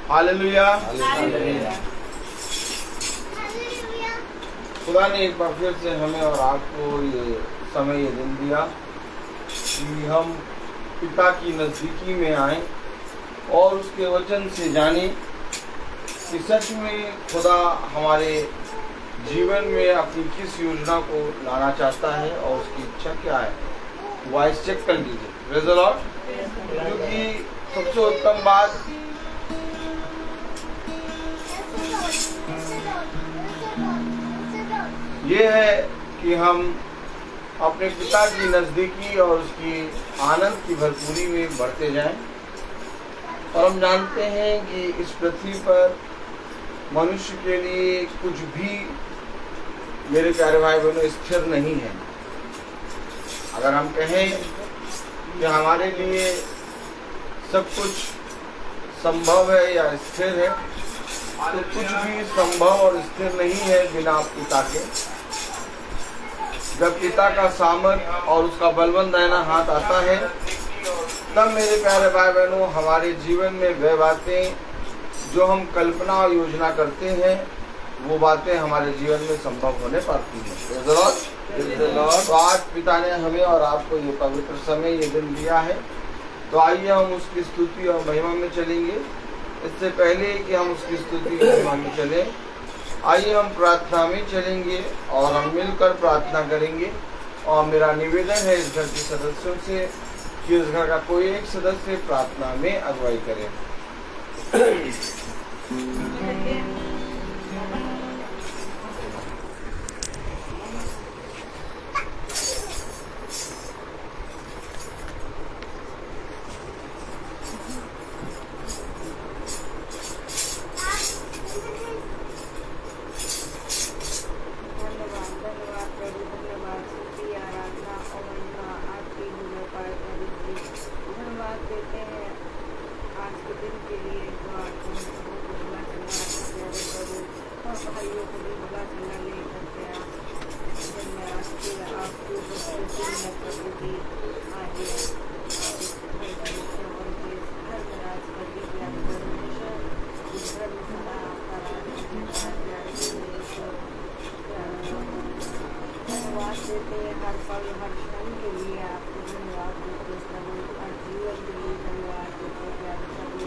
Hallelujah. खुदा ने एक बार फिर से हमें और आपको ये समय ये दिन दिया कि हम पिता की नज़दीकी में आए और उसके वचन से जाने कि सच में खुदा हमारे जीवन में अपनी किस योजना को लाना चाहता है और उसकी इच्छा क्या है। वॉइस चेक कर लीजिए। Praise the Lord. क्योंकि सबसे उत्तम बात ये है कि हम अपने पिता की नज़दीकी और उसकी आनंद की भरपूरी में बढ़ते जाएं। और हम जानते हैं कि इस पृथ्वी पर मनुष्य के लिए कुछ भी, मेरे प्यारे भाई बहनों, स्थिर नहीं है। अगर हम कहें कि हमारे लिए सब कुछ संभव है या स्थिर है, तो कुछ भी संभव और स्थिर नहीं है बिना पिता के। जब पिता का सामर्थ्य और उसका बलवंत दाहिना हाथ आता है, तब मेरे प्यारे भाई बहनों हमारे जीवन में वह बातें जो हम कल्पना और योजना करते हैं, वो बातें हमारे जीवन में संभव होने पाती हैं। तो आज पिता ने हमें और आपको ये पवित्र समय, ये दिन दिया है, तो आइए हम उसकी स्तुति और महिमा में चलेंगे। इससे पहले कि हम उसकी स्तुति और महिमा में चलें, आइए हम प्रार्थना में चलेंगे और हम मिलकर प्रार्थना करेंगे। और मेरा निवेदन है इस घर के सदस्यों से कि इस घर का कोई एक सदस्य प्रार्थना में अगुवाई करे। हर पल हर क्षण के लिए आपको धन्यवाद देते प्रभु, हर जीवन के लिए धन्यवाद देते प्यारे प्रभु,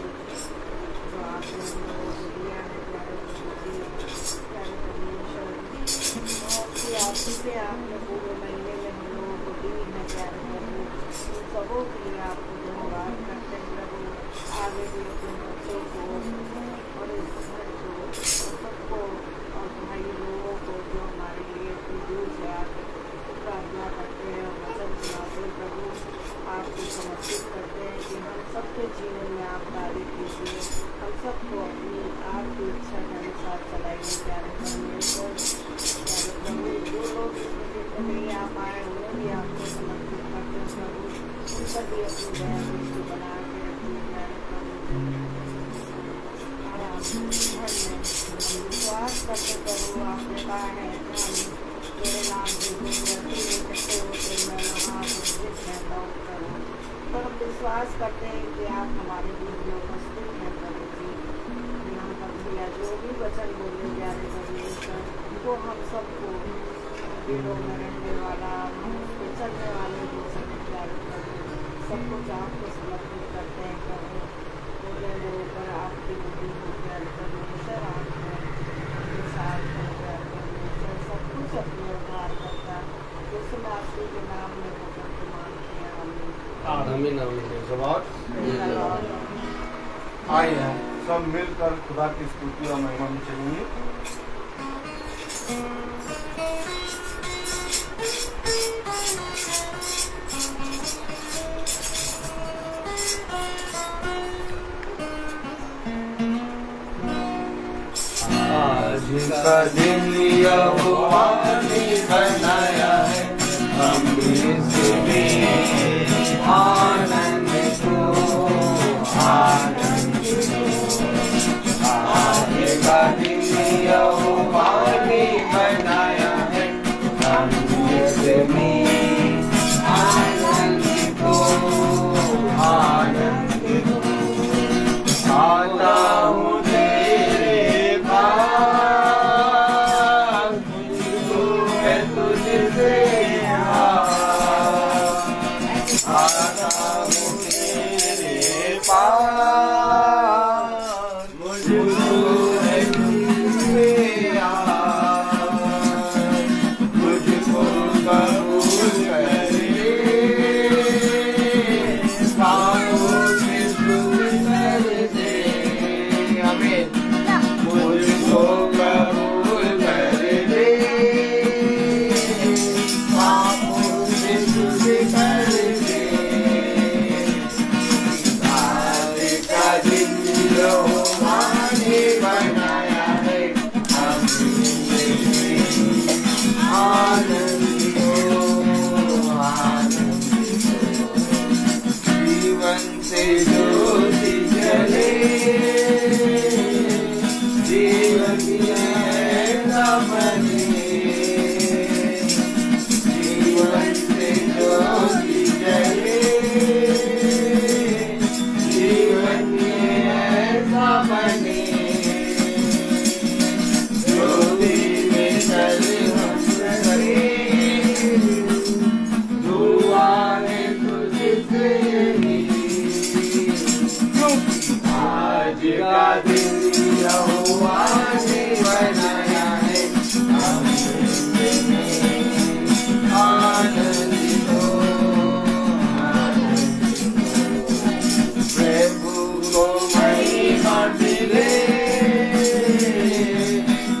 जो आपने हम लोगों को दिया है प्यारे प्रभु जी, प्यारे परमेश्वर। बहुत सी आशीषें आपने पूरे महीने में हम लोगों को दी है प्यारे प्रभु, उन सबों के लिए आपको धन्यवाद करते हैं प्रभु। आगे भी अपने बच्चों को और इस घर को सबको और भाई लोगों को जो हमारे लिए इतनी दूर से आकर प्रार्थना करते हैं और वचन सुनाते हैं प्रभु, आपको समर्पित करते हैं कि हम सबके जीवन में आप कार्य कीजिए, हम सबको अपनी आपकी इच्छा के अनुसार चलाइए प्यारे परमेश्वर। प्यारे प्रभु, जो लोग इस दिन को नहीं आ पाए उन्हें भी आपको समर्पित करते हैं प्रभु, उन पर भी अपनी दया दृष्टि बना के रखिए प्यारे प्रभु। और आप घर में विश्वास करते प्रभु, आपने कहा है तेरे नाम से पर हम विश्वास करते हैं कि आप हमारे बीच में उपस्थित हैं प्रभु जी। यहाँ पर भैया जो भी वचन बोले जा रहे परमेश्वर, वो हम सबको दिलों में रहने वाला, हम उस पर चलने वाले हो सके प्यारे प्रभु, सब कुछ आपको समर्पित करते हैं प्रभु। बोले वो ऊपर आपकी बुद्धि हो प्यारे परमेश्वर, आपके साथ है प्यारे परमेश्वर, सब कुछ अपने उद्धार करता यीशु मसीह के नाम में होकर मांगते हैं, आमीन। आइए हम सब मिलकर खुदा की स्तुति और महिमा में चलेंगे। आज का दिन यहोवा ने बनाया है, हम इसमें आनंद को आनंद को। आज का दिन यहोवा ने बनाया है, हम इसमें आनंद को आनंद को। क्योंकि आज का दिन यहोवा ने बनाया है, हम उसमें आनंदित हो, प्रभु को महिमा मिले,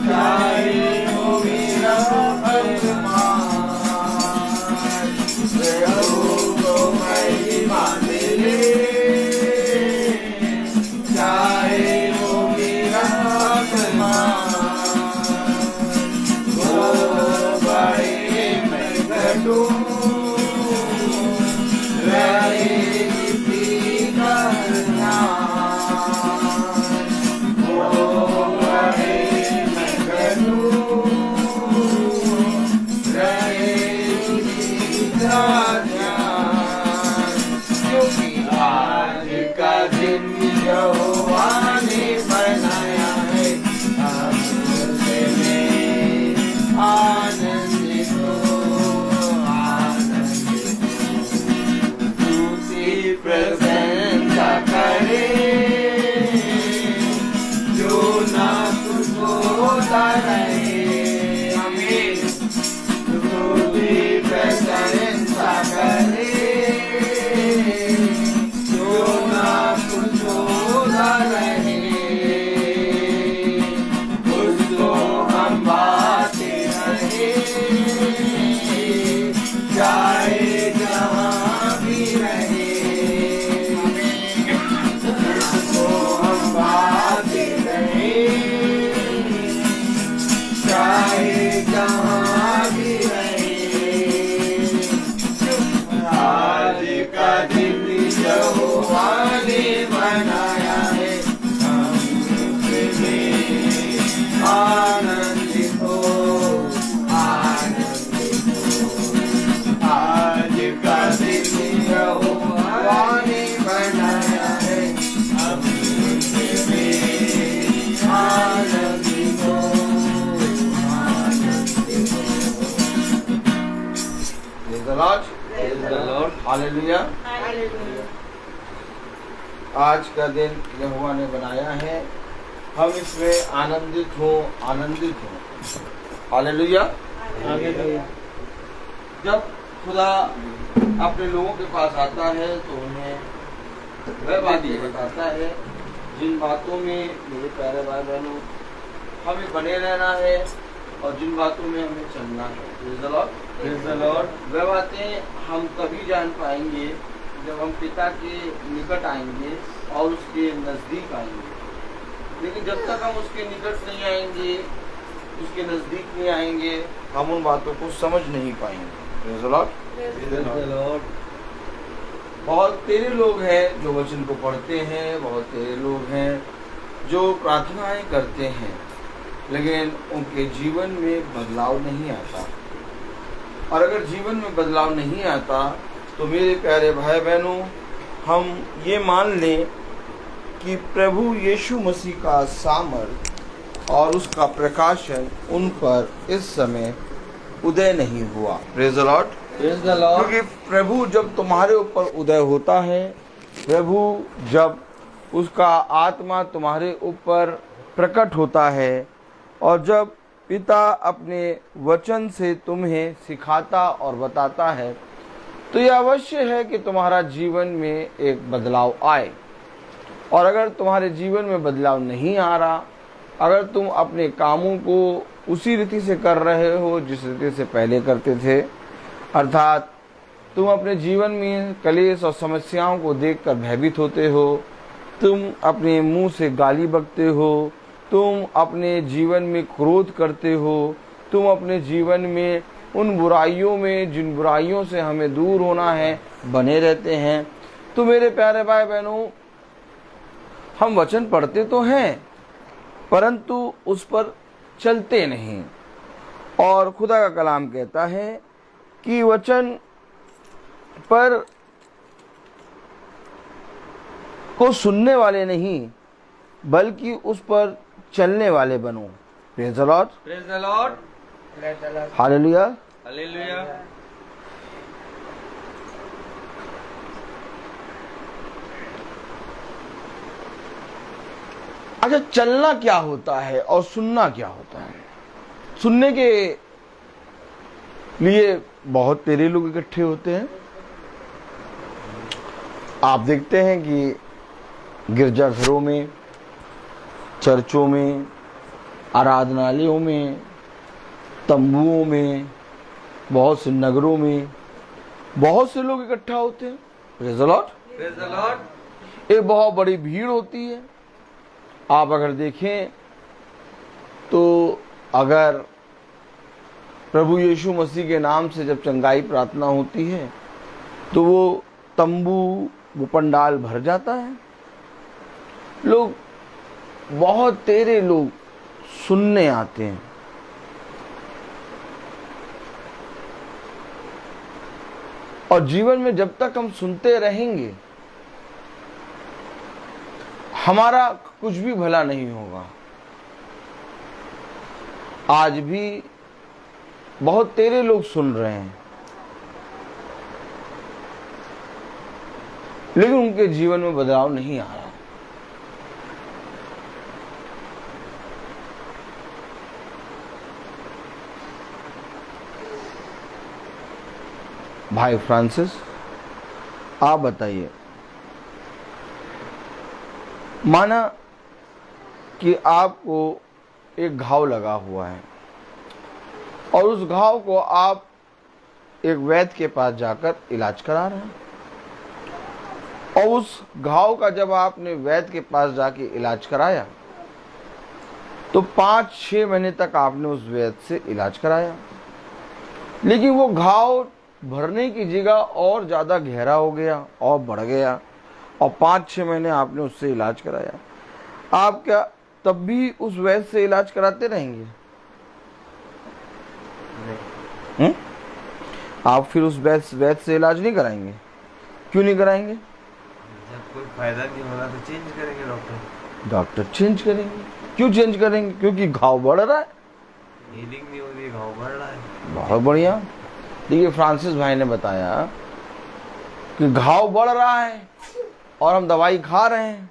चाहे हो मेरा अरमान, प्रभु को महिमा मिले, चाहे हो मेरा अरमान, वो बड़े मैं घटूं, रहे किसी का ध्यान, वो बड़े मैं घटूं, रहे किसी का ध्यान, क्योंकि आज का दिन यहोवा ने बनाया है, हम उसमें आनंदित हो, आनंदित हो, उसकी प्रशंसा करे, जो ना कुछ होता रहे, आमीन, उसकी प्रशंसा करे, जो ना कुछ होता रहे, उसको हम बाते रहे, चाहे जहाँ भी रहे, उसको हम बाते रहे, चाहे जहाँ भी रहे, आज का दिन यहोवा ने बनाया है, हम उसमें आनंदित हो, आनंदित हो, आज का दिन यहोवा ने बनाया है, हम उसमें आनंदित हो, आनंदित हो। Praise the Lord. Praise the Lord. Hallelujah. Hallelujah. आज का दिन यहोवा ने बनाया है, हम इसमें आनंदित हो, आनंदित हो। हालेलुया। हालेलुया। जब खुदा अपने लोगों के पास आता है तो उन्हें वह बातें बताता है जिन बातों में, मेरे प्यारे भाई बहनों, हमें बने रहना है और जिन बातों में हमें चलना है। Praise the Lord. Praise the Lord. वह बातें हम तभी जान पाएंगे जब हम पिता के निकट आएंगे और उसके नजदीक आएंगे, लेकिन जब तक हम उसके निकट नहीं आएंगे, उसके नजदीक नहीं आएंगे, हम उन बातों को समझ नहीं पाएंगे। Praise the Lord. Praise the Lord. बहुत तेरे लोग हैं जो वचन को पढ़ते हैं, बहुत तेरे लोग हैं जो प्रार्थनाएं करते हैं, लेकिन उनके जीवन में बदलाव नहीं आता। और अगर जीवन में बदलाव नहीं आता तो मेरे प्यारे भाई बहनों, हम ये मान लें कि प्रभु यीशु मसीह का सामर्थ और उसका प्रकाशन उन पर इस समय उदय नहीं हुआ। Praise the Lord. Praise the Lord. क्योंकि प्रभु जब तुम्हारे ऊपर उदय होता है, प्रभु जब उसका आत्मा तुम्हारे ऊपर प्रकट होता है और जब पिता अपने वचन से तुम्हें सिखाता और बताता है, तो यह अवश्य है कि तुम्हारा जीवन में एक बदलाव आए। और अगर तुम्हारे जीवन में बदलाव नहीं आ रहा, अगर तुम अपने कामों को उसी रीति से कर रहे हो जिस रीति से पहले करते थे, अर्थात तुम अपने जीवन में कलेश और समस्याओं को देखकर भयभीत होते हो, तुम अपने मुंह से गाली बकते हो, तुम अपने जीवन में क्रोध करते हो, तुम अपने जीवन में उन बुराइयों में, जिन बुराइयों से हमें दूर होना है, बने रहते हैं, तो मेरे प्यारे भाई बहनों, हम वचन पढ़ते तो हैं परंतु उस पर चलते नहीं। और खुदा का कलाम कहता है कि वचन पर को सुनने वाले नहीं बल्कि उस पर चलने वाले बनो। Praise the Lord. Praise the Lord. Praise the Lord. Hallelujah. Hallelujah. अच्छा, चलना क्या होता है और सुनना क्या होता है? सुनने के लिए बहुत तेरे लोग इकट्ठे होते हैं। आप देखते हैं कि गिरजाघरों में, चर्चों में, आराधनालयों में, तंबुओं में, बहुत से नगरों में बहुत से लोग इकट्ठा होते हैं। Praise the Lord, praise the Lord. एक बहुत बड़ी भीड़ होती है। आप अगर देखें तो अगर प्रभु यीशु मसीह के नाम से जब चंगाई प्रार्थना होती है तो वो तंबू, वो पंडाल भर जाता है। लोग, बहुत तेरे लोग सुनने आते हैं। और जीवन में जब तक हम सुनते रहेंगे हमारा कुछ भी भला नहीं होगा। आज भी बहुत तेरे लोग सुन रहे हैं, लेकिन उनके जीवन में बदलाव नहीं आ रहा। भाई फ्रांसिस, आप बताइए, माना कि आपको एक घाव लगा हुआ है और उस घाव को आप एक वैद्य के पास जाकर इलाज करा रहे हैं, और उस घाव का जब आपने वैद्य के पास जाके इलाज कराया तो 5-6 महीने तक आपने उस वैद्य से इलाज कराया, लेकिन वो घाव भरने की जगह और ज़्यादा गहरा हो गया और बढ़ गया, और 5-6 महीने आपने उससे इलाज कराया। आप क्या तब भी उस वैद्य से इलाज कराते रहेंगे? नहीं। आप फिर उस वैद्य से इलाज नहीं कराएंगे? क्यों नहीं कराएंगे? जब कोई फायदा नहीं होगा तो चेंज करेंगे डॉक्टर। डॉक्टर चेंज करेंगे। क्यों चेंज करेंगे? क्योंकि घाव बढ़ रहा है। हीलिंग नहीं हो रही, घाव बढ़ रहा है। बहुत बढ़िया। देखिए, फ्रांसिस भाई ने बताया कि घाव बढ़ रहा है और हम दवाई खा रहे हैं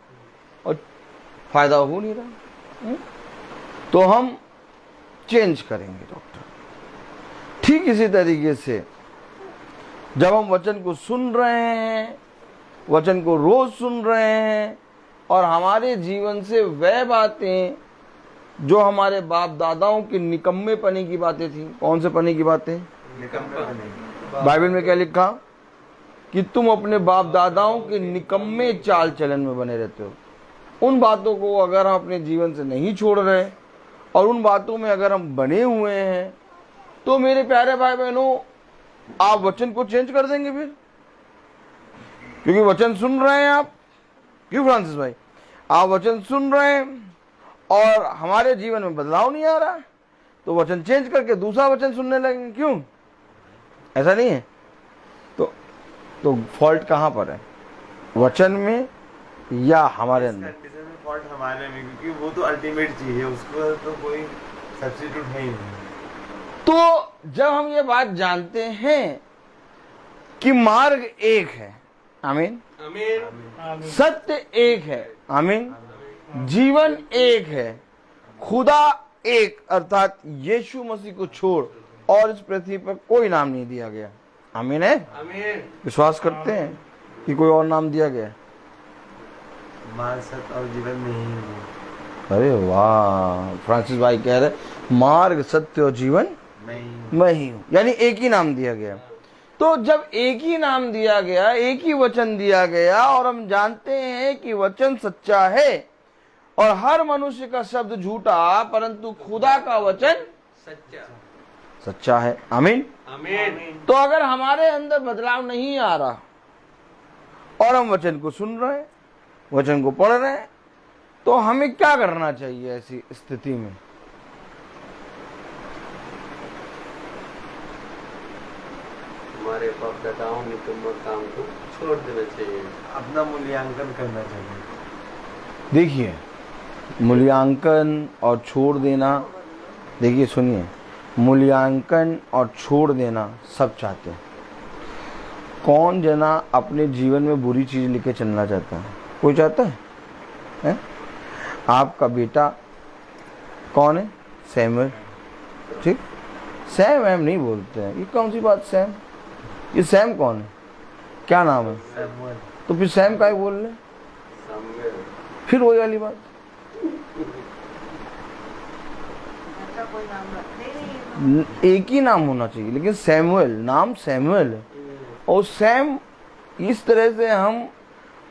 और फायदा हो नहीं रहा, तो हम चेंज करेंगे डॉक्टर। ठीक इसी तरीके से जब हम वचन को सुन रहे हैं, वचन को रोज सुन रहे हैं, और हमारे जीवन से वह बातें जो हमारे बाप दादाओं के निकम्मे पने की बातें थी। कौन से पने की बातें? बाइबल में क्या लिखा? कि तुम अपने बाप दादाओं के निकम्मे चाल चलन में बने रहते हो। उन बातों को अगर हम अपने जीवन से नहीं छोड़ रहे और उन बातों में अगर हम बने हुए हैं, तो मेरे प्यारे भाई बहनों, आप वचन को चेंज कर देंगे फिर, क्योंकि वचन सुन रहे हैं आप। क्यों फ्रांसिस भाई? आप वचन सुन रहे हैं और हमारे जीवन में बदलाव नहीं आ रहा, तो वचन चेंज करके दूसरा वचन सुनने लगेंगे। क्यों? ऐसा नहीं है? तो फॉल्ट कहाँ पर है? वचन में या हमारे अंदर? कंडीशन में फॉल्ट हमारे में, क्योंकि वो तो अल्टीमेट चीज है, उसको तो कोई सब्स्टिट्यूट है ही नहीं। तो जब हम ये बात जानते हैं कि मार्ग एक है, आमीन, आमीन, सत्य एक है, आमीन, जीवन एक है, खुदा एक अर्थात यीशु मसीह को छोड़ और इस पृथ्वी पर कोई नाम नहीं दिया गया। आमीन है? आमीन। विश्वास करते हैं कि कोई और नाम दिया गया? मार्ग, सत्य और जीवन नहीं है। अरे वाह, फ्रांसिस भाई कह रहे मार्ग, सत्य और जीवन मैं ही हूं, यानी एक ही नाम दिया गया। तो जब एक ही नाम दिया गया, एक ही वचन दिया गया, और हम जानते हैं कि वचन सच्चा है और हर मनुष्य का शब्द झूठा, परंतु खुदा का वचन सच्चा है। आमीन, आमीन। तो अगर हमारे अंदर बदलाव नहीं आ रहा और हम वचन को सुन रहे हैं, वचन को पढ़ रहे हैं, तो हमें क्या करना चाहिए ऐसी स्थिति में? हमारे बाप दादाओं ने तुम काम को छोड़ देना चाहिए, अपना मूल्यांकन करना चाहिए। देखिए, मूल्यांकन और छोड़ देना, देखिए सुनिए, मूल्यांकन और छोड़ देना सब चाहते हैं। कौन जना अपने जीवन में बुरी चीज लेके चलना चाहता है? कोई चाहता है? आपका बेटा कौन है? सैमुअल। ठीक, सैम एम नहीं बोलते हैं, ये कौन सी बात सैम? ये सैम कौन है? क्या नाम है? सैमुअल। तो फिर सैम का ही बोल रहे, सामने फिर वही वाली बात। ऐसा कोई नाम रखते ही नहीं है। एक ही नाम होना चाहिए, लेकिन सैमुअल, नाम सैमुअल है। और सैम, इस तरह से हम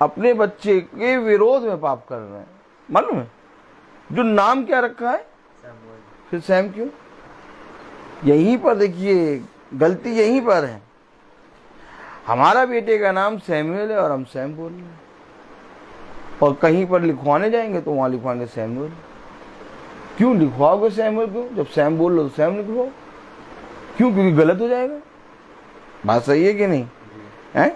अपने बच्चे के विरोध में पाप कर रहे हैं, मालूम है? जो नाम क्या रखा है, सैमुअल। फिर सैम क्यों? यहीं पर देखिए, गलती यहीं पर है। हमारा बेटे का नाम सैमुअल है और हम सैम बोल रहे हैं, और कहीं पर लिखवाने जाएंगे तो वहां लिखवाएंगे सैमुअल। क्यों लिखवाओगे सैमुअल? क्यों? जब सैम बोल लो तो सैम लिखवाओ। क्यों? क्योंकि गलत हो जाएगा। बात सही है कि नहीं है?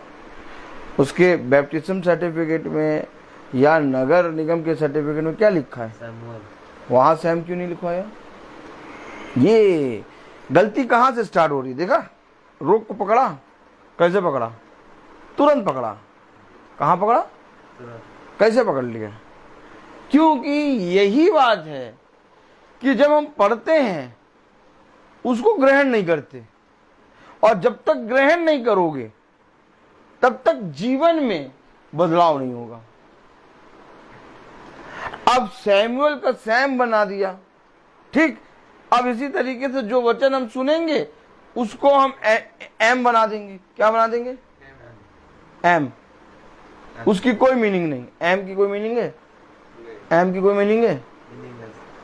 उसके बैप्टिज्म सर्टिफिकेट में या नगर निगम के सर्टिफिकेट में क्या लिखा है? सैमुअल। वहां सैम क्यों नहीं लिखवाया? ये गलती कहां से स्टार्ट हो रही है? देखा, रोक को पकड़ा, कैसे पकड़ा? तुरंत पकड़ा। कहां पकड़ा? तुरंत। कैसे पकड़ लिया? क्योंकि यही बात है कि जब हम पढ़ते हैं उसको ग्रहण नहीं करते, और जब तक ग्रहण नहीं करोगे तब तक जीवन में बदलाव नहीं होगा। अब सैमुअल का सैम बना दिया, ठीक। अब इसी तरीके से जो वचन हम सुनेंगे उसको हम एम बना देंगे। क्या बना देंगे? एम। उसकी कोई मीनिंग नहीं। एम की कोई मीनिंग है? एम की कोई मीनिंग है?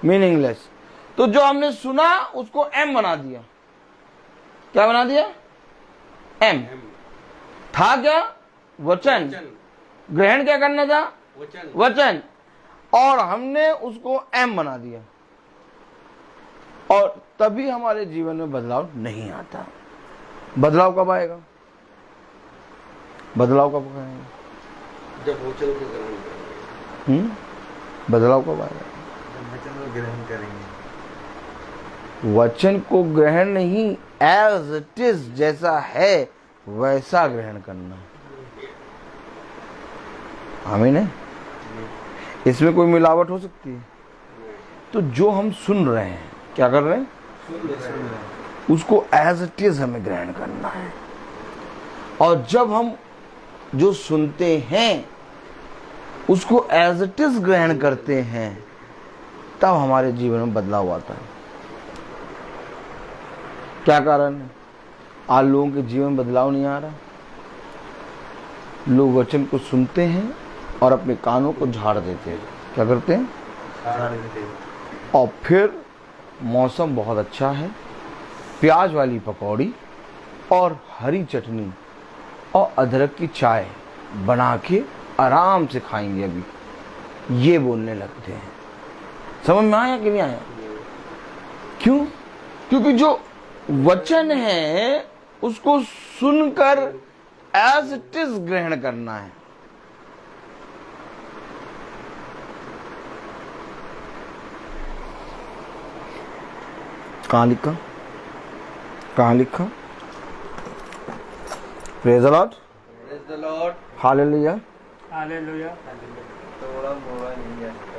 मीनिंगलेस। तो जो हमने सुना उसको एम बना दिया। क्या बना दिया? एम। था क्या? वचन। ग्रहण क्या करना था? वचन। और हमने उसको एम बना दिया, और तभी हमारे जीवन में बदलाव नहीं आता। बदलाव कब आएगा? बदलाव कब आएगा? जब वचन को ग्रहण करेंगे। बदलाव कब आएगा? वचन को ग्रहण करेंगे। वचन को ग्रहण नहीं, एज इट इज, जैसा है वैसा ग्रहण करना। आमीन है? इसमें कोई मिलावट हो सकती है? तो जो हम सुन रहे हैं, क्या कर रहे हैं? उसको एज इट इज हमें ग्रहण करना है। और जब हम जो सुनते हैं उसको एज इट इज ग्रहण करते हैं, तब हमारे जीवन में बदलाव आता है। क्या कारण है? आज लोगों के जीवन में बदलाव नहीं आ रहा। लोग वचन को सुनते हैं और अपने कानों को झाड़ देते हैं। क्या करते हैं? और फिर मौसम बहुत अच्छा है, प्याज वाली पकौड़ी और हरी चटनी और अदरक की चाय बना के आराम से खाएंगे अभी, ये बोलने लगते हैं। समझ में आया कि नहीं आया? क्यों? क्योंकि जो वचन है उसको सुनकर एज इट इज ग्रहण करना है। कहां लिखा? कहां लिखा? Praise the Lord. Praise the Lord. Hallelujah. Hallelujah. थोड़ा मोड़ा नहीं आता।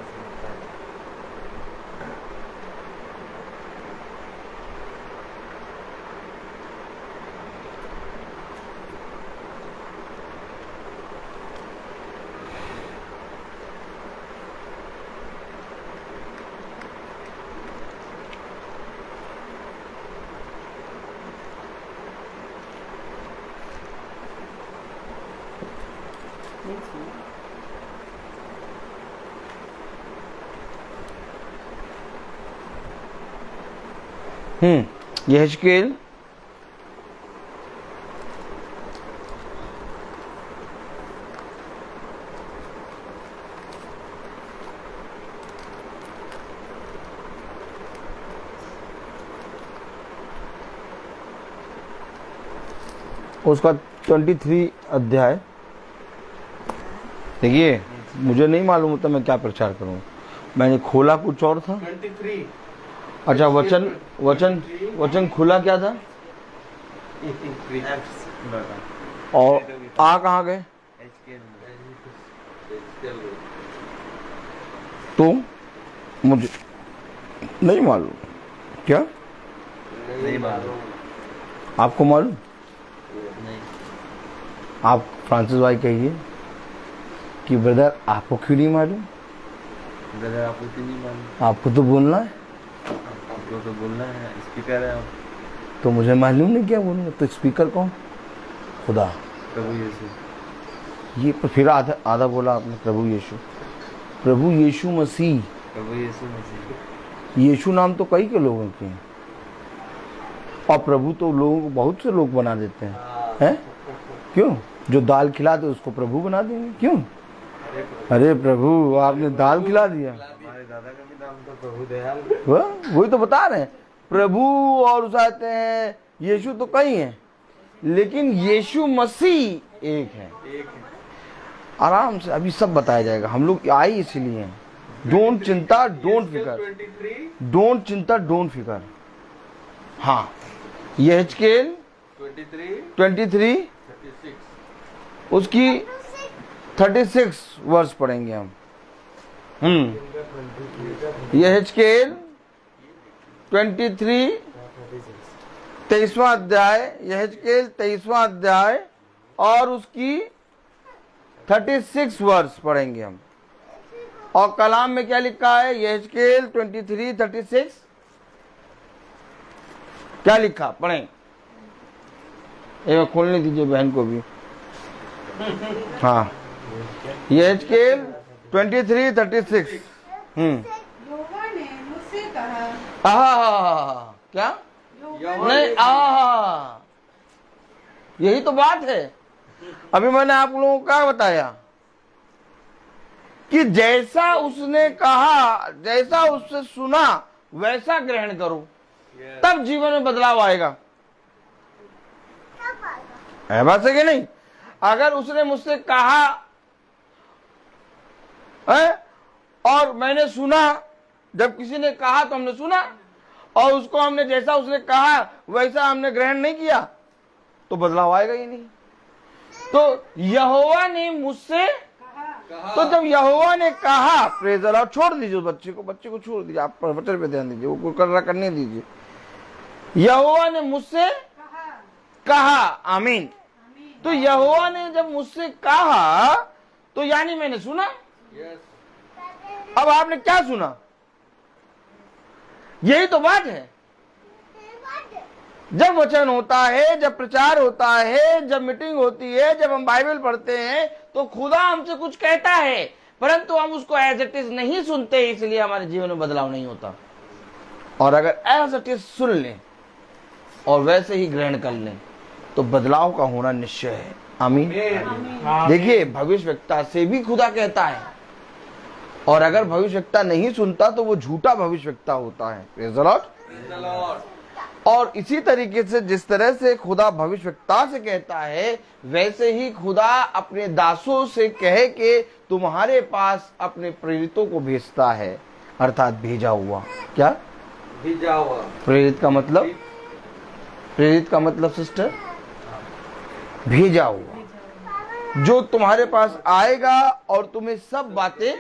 यहेजकेल उसका 23 अध्याय। देखिए, मुझे नहीं मालूम होता मैं क्या प्रचार करूं। मैंने खोला कुछ और था। 23। अच्छा, वचन वचन वचन खुला क्या था? और आ कहाँ गए? तो मुझे नहीं मालूम। क्या नहीं मालूम। आपको मालूम? नहीं। आप फ्रांसिस भाई कहिए कि ब्रदर आपको क्यों नहीं मालूम? ब्रदर आपको क्यों नहीं मालूम? आपको तो बोलना है। आपको तो बोलना है, स्पीकर है आप। तो मुझे मालूम नहीं क्या बोलूँगा। तो स्पीकर कौन? खुदा, प्रभु यीशु। ये फिर आधा आधा बोला आपने। प्रभु यीशु, प्रभु यीशु मसीह। प्रभु यीशु मसीह। यीशु नाम तो कई के लोगों के हैं, और प्रभु तो लोगों को बहुत से लोग बना देते हैं। हैं? क्यों? जो दाल खिला दे उसको प्रभु बना देंगे। क्यों? अरे प्रभु, आपने दाल खिला दिया। हमारे दादा का भी नाम तो प्रभु दयाल। वही तो बता रहे हैं। प्रभु और कहते हैं यीशु तो कई हैं, लेकिन यीशु मसीह एक है। आराम से अभी सब बताया जाएगा। हम लोग आए इसलिए हैं। डोंट चिंता, डोंट फिकर, 23, चिंता, डोंट फिकर। हाँ, यहेजकेल 23, 23 36। उसकी 36 वर्ष पढ़ेंगे हम। यहेजकेल 23 23वां अध्याय, यहेजकेल 23वां अध्याय और उसकी 36 वर्ष पढ़ेंगे हम। और कलाम में क्या लिखा है? यहेजकेल 23 36 क्या लिखा? पढ़ें। एक बार खोलने दीजिए बहन को भी। हाँ, यहेजकेल 23 36। यहोवा ने मुझसे कहा। क्या? यहोवा नहीं, यही तो बात है। अभी मैंने आप लोगों को क्या बताया कि जैसा उसने कहा, जैसा उससे सुना वैसा ग्रहण करो, तब जीवन में बदलाव आएगा। है बात है कि नहीं? अगर उसने मुझसे कहा है और मैंने सुना, जब किसी ने कहा तो हमने सुना और उसको हमने जैसा उसने कहा वैसा हमने ग्रहण नहीं किया, तो बदलाव आएगा ही नहीं। तो यहोवा ने मुझसे, तो जब यहोवा ने कहा, प्रेज़ द लॉर्ड, छोड़ दीजिए उस बच्चे को छोड़ दीजिए, आप बच्चे पे ध्यान दीजिए, वो कर रहा करने दीजिए। यहोवा ने मुझसे कहा, आमीन। तो यहोवा ने जब मुझसे कहा तो यानी मैंने सुना। अब आपने क्या सुना? यही तो बात है। जब वचन होता है, जब प्रचार होता है, जब मीटिंग होती है, जब हम बाइबल पढ़ते हैं, तो खुदा हमसे कुछ कहता है, परंतु हम उसको एज इट इज नहीं सुनते, इसलिए हमारे जीवन में बदलाव नहीं होता। और अगर एज इट इज सुन लें और वैसे ही ग्रहण कर लें, तो बदलाव का होना निश्चय है। आमीन। देखिए, भविष्यवक्ता से भी खुदा कहता है, और अगर भविष्यवक्ता नहीं सुनता तो वो झूठा भविष्यवक्ता होता है। Praise the Lord. और इसी तरीके से जिस तरह से खुदा भविष्यवक्ता से कहता है, वैसे ही खुदा अपने दासों से कह के तुम्हारे पास अपने प्रेरितों को भेजता है, अर्थात भेजा हुआ। क्या भेजा हुआ? प्रेरित का मतलब, प्रेरित का मतलब सिस्टर, भेजा हुआ, जो तुम्हारे पास आएगा और तुम्हें सब बातें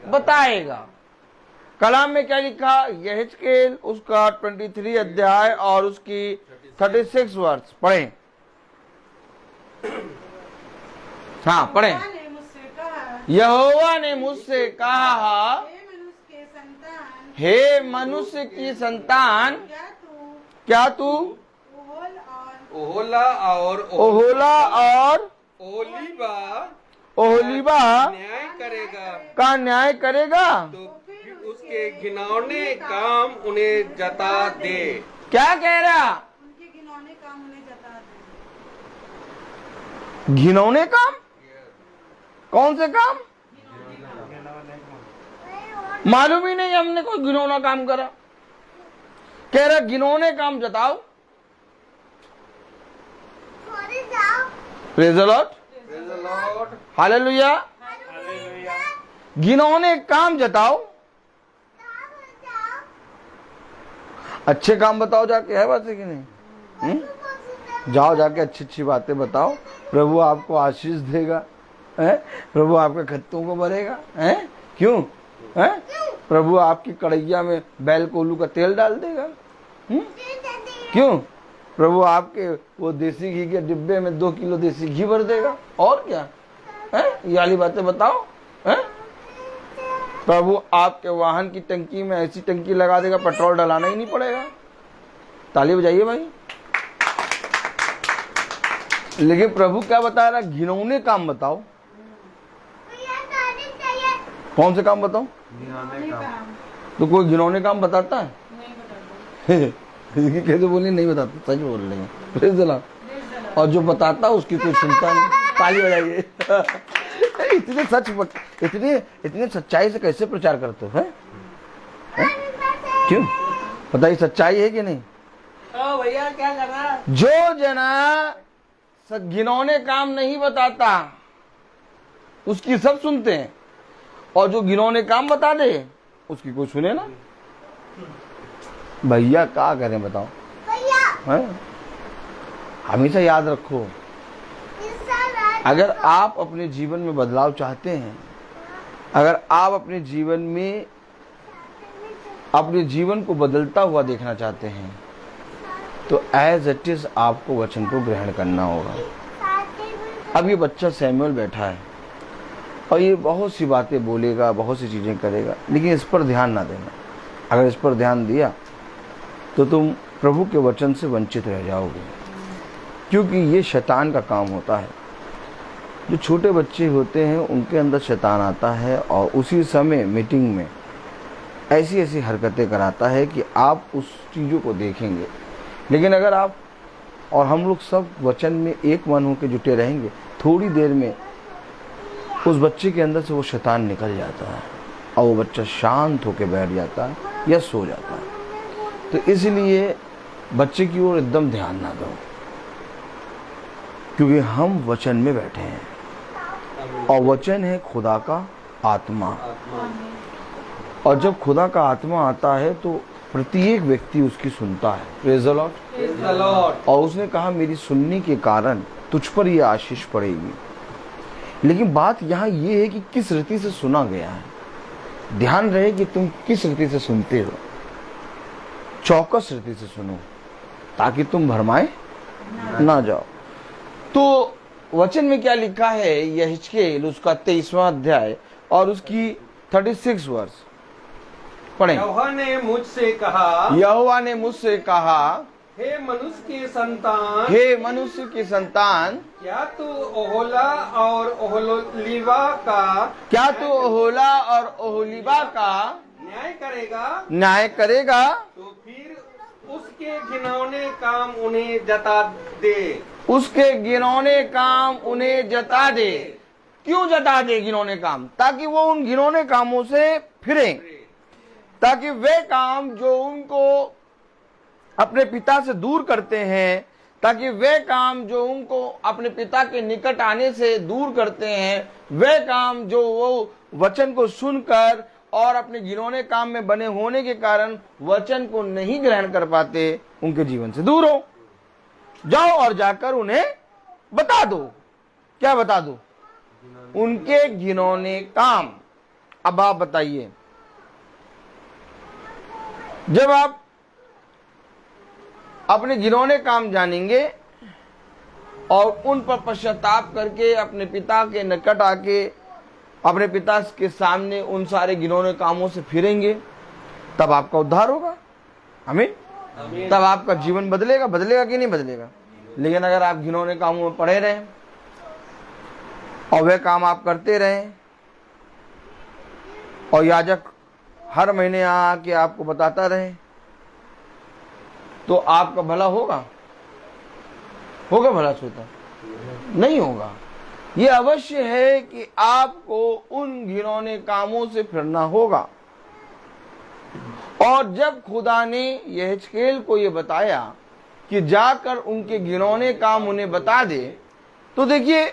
बताएगा। कलाम में क्या लिखा? यहेजकेल उसका 23 अध्याय और उसकी 36 वर्ष पढ़ें। हाँ, पढ़ें। यहोवा ने मुझसे कहा, हे मनुष्य की संतान, क्या तू ओहोला और ओहोलीबा न्याय करेगा, का न्याय करेगा? तो फिर उसके घिनौने काम उन्हें जता दे। क्या कह रहा? उनके घिनौने काम उन्हें जता दे। घिनौने काम? कौन से काम? मालूम ही नहीं हमने कोई घिनौना काम करा। कह रहा घिनौने काम जताओ। Praise the Lord, hallelujah. घिनौने काम जताओ। अच्छे काम बताओ जाके, है बात है कि नहीं? जाओ जाके अच्छी अच्छी बातें बताओ, प्रभु आपको आशीष देगा, है? प्रभु आपके खत्तों को भरेगा, है? क्यों? हैं? प्रभु आपकी कढ़ैया में बैल कोल्हू का तेल डाल देगा? क्यों? प्रभु आपके वो देसी घी के डिब्बे में 2 किलो देसी घी भर देगा? और क्या है? ये वाली बातें बताओ। है? प्रभु आपके वाहन की टंकी में ऐसी टंकी लगा देगा, पेट्रोल डलाना ही नहीं पड़ेगा। ताली बजाइए भाई। लेकिन प्रभु क्या बता रहा? घिनौने काम बताओ। कौन से काम बताओ? घिनौने काम। तो कोई घिनौने काम बताता है? नहीं बताता। कैसे बोलिए नहीं बताता? सच बोल रहे हैं। Praise the Lord. और जो बताता है उसकी कोई सुनता नहीं। ताली बजाइए। इतने सच, इतने सच्चाई से कैसे प्रचार करते हो? है? क्यों? बताइए, सच्चाई है कि नहीं? भैया क्या कर रहा है? जो जना घिनौने काम नहीं बताता उसकी सब सुनते हैं, और जो घिनौने काम बता दे उसकी कोई सुने ना। भैया क्या करें बताओ? हैं? हमेशा याद रखो, अगर आप अपने जीवन में बदलाव चाहते हैं, अगर आप अपने जीवन में अपने जीवन को बदलता हुआ देखना चाहते हैं, तो एज इट इज आपको वचन को ग्रहण करना होगा। अब ये बच्चा सैमुअल बैठा है और ये बहुत सी बातें बोलेगा, बहुत सी चीज़ें करेगा, लेकिन इस पर ध्यान ना देना। अगर इस पर ध्यान दिया तो तुम प्रभु के वचन से वंचित रह जाओगे, क्योंकि ये शैतान का काम होता है। जो छोटे बच्चे होते हैं उनके अंदर शैतान आता है और उसी समय मीटिंग में ऐसी ऐसी हरकतें कराता है कि आप उस चीज़ों को देखेंगे। लेकिन अगर आप और हम लोग सब वचन में एक मन होकर जुटे रहेंगे, थोड़ी देर में उस बच्चे के अंदर से वो शैतान निकल जाता है और वो बच्चा शांत होकर बैठ जाता है या सो जाता है। तो इसलिए बच्चे की ओर एकदम ध्यान ना दो, क्योंकि हम वचन में बैठे हैं और वचन है खुदा का आत्मा। और जब खुदा का आत्मा आता है तो प्रत्येक व्यक्ति उसकी सुनता है। Praise the Lord. और उसने कहा मेरी सुनने के कारण तुझ पर यह आशीष पड़ेगी। लेकिन बात यहाँ ये है कि किस रीति से सुना गया है। ध्यान रहे कि तुम किस रीति से सुनते हो। चौकस रीति से सुनो ताकि तुम भरमाए ना जाओ। तो वचन में क्या लिखा है? यहेजकेल उसका 23वां अध्याय और उसकी 36 वर्ष पढ़ें। यहोवा ने मुझसे कहा, यहोवा ने मुझसे कहा, हे मनुष्य की संतान, हे मनुष्य की संतान, क्या तू ओहोला और ओहोलीबा का न्याय करेगा? तो फिर उसके घिनौने काम उन्हें जता दे। उसके घिनौने काम उन्हें जता दे। क्यों जता दे घिनौने काम? ताकि वो उन घिनौने कामों से फिरें, ताकि वे काम जो उनको अपने पिता से दूर करते हैं, ताकि वे काम जो उनको अपने पिता के निकट आने से दूर करते हैं, वे काम जो वो वचन को सुनकर और अपने घिनौने काम में बने होने के कारण वचन को नहीं ग्रहण कर पाते, उनके जीवन से दूर हो जाओ और जाकर उन्हें बता दो। क्या बता दो? उनके घिनौने काम। अब आप बताइए, जब आप अपने घिनौने काम जानेंगे और उन पर पश्चाताप करके अपने पिता के निकट आके अपने पिता के सामने उन सारे घिनौने कामों से फिरेंगे, तब आपका उद्धार होगा। आमीन। तब आपका जीवन बदलेगा। बदलेगा कि नहीं बदलेगा? लेकिन अगर आप घिनौने कामों में पड़े रहें और वह काम आप करते रहें और याजक हर महीने आके आपको बताता रहे, तो आपका भला होगा? होगा भला श्रोता? नहीं होगा। ये अवश्य है कि आपको उन घिनौने कामों से फिरना होगा। और जब खुदा ने यहेजकेल को ये बताया कि जाकर उनके घिनौने काम उन्हें बता दे, तो देखिए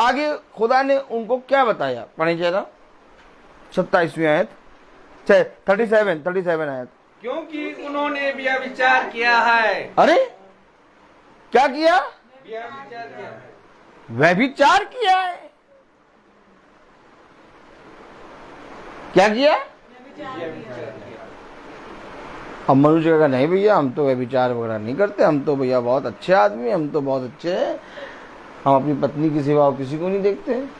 आगे खुदा ने उनको क्या बताया। पढ़े जरा 27वीं आयत, 37 आयत। क्योंकि उन्होंने व्यभिचार किया है। अरे क्या किया? व्यभिचार किया है। व्यभिचार किया है। क्या किया? अब मनुष्य कहेगा नहीं भैया हम तो व्यभिचार वगैरह नहीं करते, हम तो भैया बहुत अच्छे आदमी, हम तो बहुत अच्छे हैं, हम अपनी पत्नी की सिवा किसी को नहीं देखते हैं।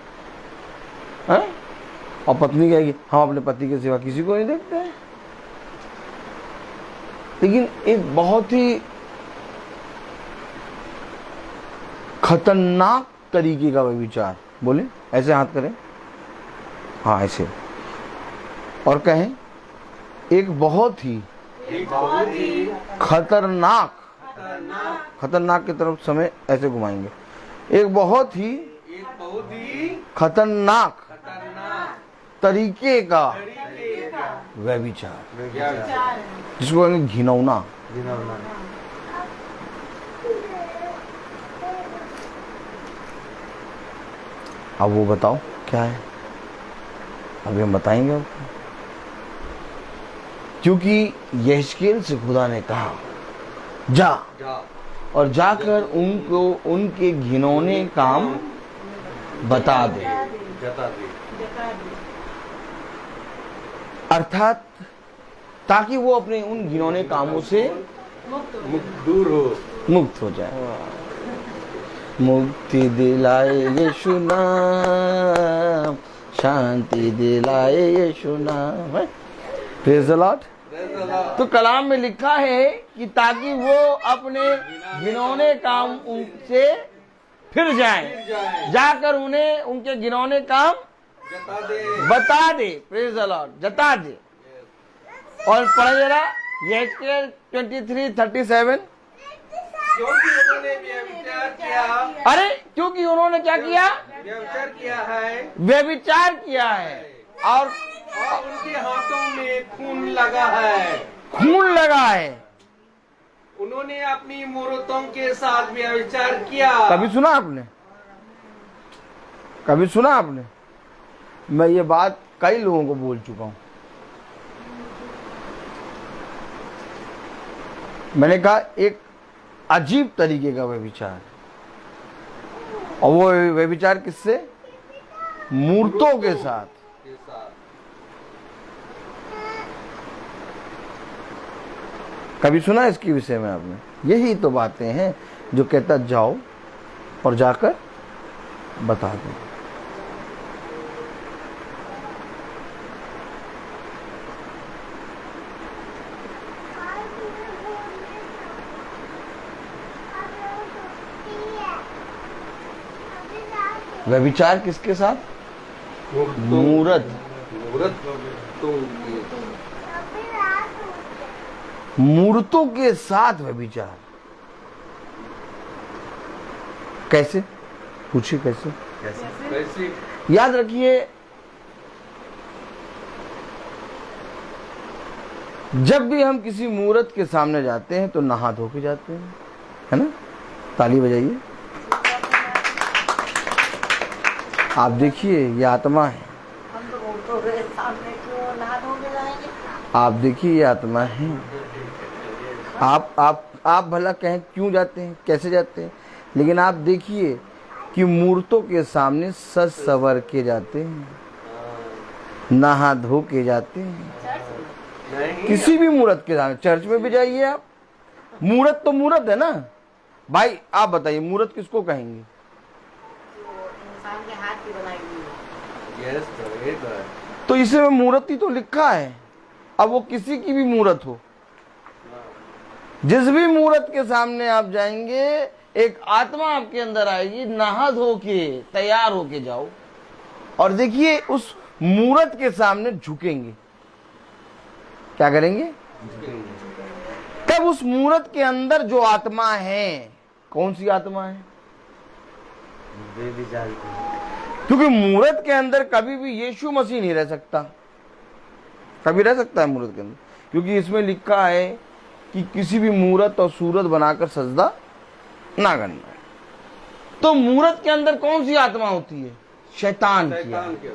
और पत्नी कहेगी हम अपने पति के सिवा किसी को नहीं देखते हैं। लेकिन एक बहुत ही खतरनाक तरीके का व्यभिचार, बोले ऐसे हाथ करें, हाँ ऐसे, और कहें एक बहुत ही खतरनाक, खतरनाक की तरफ समय ऐसे घुमाएंगे, एक बहुत ही खतरनाक तरीके का व्यभिचार, जिसको कहेंगे घिनौना। अब वो बताओ क्या है, अभी हम बताएंगे आपको। क्योंकि यहेजकेल से खुदा ने कहा जा और जाकर उनको उनके घिनौने काम बता दे, अर्थात ताकि वो अपने उन घिनौने कामों से मुक्त हो जाए। मुक्ति दिलाए यीशु नाम, शांति दिलाए यीशु नाम। Praise the Lord. तो कलाम में लिखा है कि ताकि वो अपने घिनौने काम उनसे फिर जाएं, जाकर उन्हें उनके घिनौने काम बता दे। प्रेज़ द लॉर्ड, जता दे। और पढ़ा जरा यहेजकेल 23:37। क्योंकि उन्होंने व्यभिचार किया, अरे क्योंकि उन्होंने क्या किया? व्यभिचार किया है, व्यभिचार किया है, और उनके हाथों में खून लगा है, खून लगा है। उन्होंने अपनी मूर्तों के साथ व्यभिचार किया। कभी सुना आपने? कभी सुना आपने? मैं ये बात कई लोगों को बोल चुका हूं। मैंने कहा एक अजीब तरीके का व्यभिचार, और वो व्यभिचार किससे? मूर्तों के साथ। कभी सुना इसके विषय में आपने? यही तो बातें हैं जो कहता जाओ और जाकर बता दो। व्यभिचार किसके साथ? मूर्त। मूर्तों के साथ व्यभिचार। कैसे? पूछिए कैसे? कैसे? याद रखिए, जब भी हम किसी मूर्त के सामने जाते हैं तो नहा धो के जाते हैं, है ना? ताली बजाइए। आप देखिए ये आत्मा है। हम तो मूर्तों के सामने क्यों नहा धो के जाएंगे? आप देखिए ये आत्मा है। आप भला कहें क्यों जाते हैं, कैसे जाते हैं, लेकिन आप देखिए कि मूर्तों के सामने सज सवर के जाते हैं, नहा धो के जाते हैं। किसी भी मूर्त के सामने, चर्च में भी जाइए आप, मूर्त तो मूर्त है ना भाई। आप बताइए मूर्त किसको कहेंगे? इंसान के हाथ की बनाई हुई है। तो इसमें मूर्ति तो लिखा है। अब वो किसी की भी मूर्त हो, जिस भी मूर्त के सामने आप जाएंगे एक आत्मा आपके अंदर आएगी, नहा धो के तैयार होके जाओ और देखिए उस मूर्त के सामने झुकेंगे। क्या करेंगे? तब उस मूर्त के अंदर जो आत्मा है, कौन सी आत्मा है? क्योंकि मूर्त के अंदर कभी भी यीशु मसीह नहीं रह सकता। कभी रह सकता है मूर्त के अंदर? क्योंकि इसमें लिखा है कि किसी भी मूर्त और सूरत बनाकर सजदा ना करना है। तो मूर्त के अंदर कौन सी आत्मा होती है? शैतान की।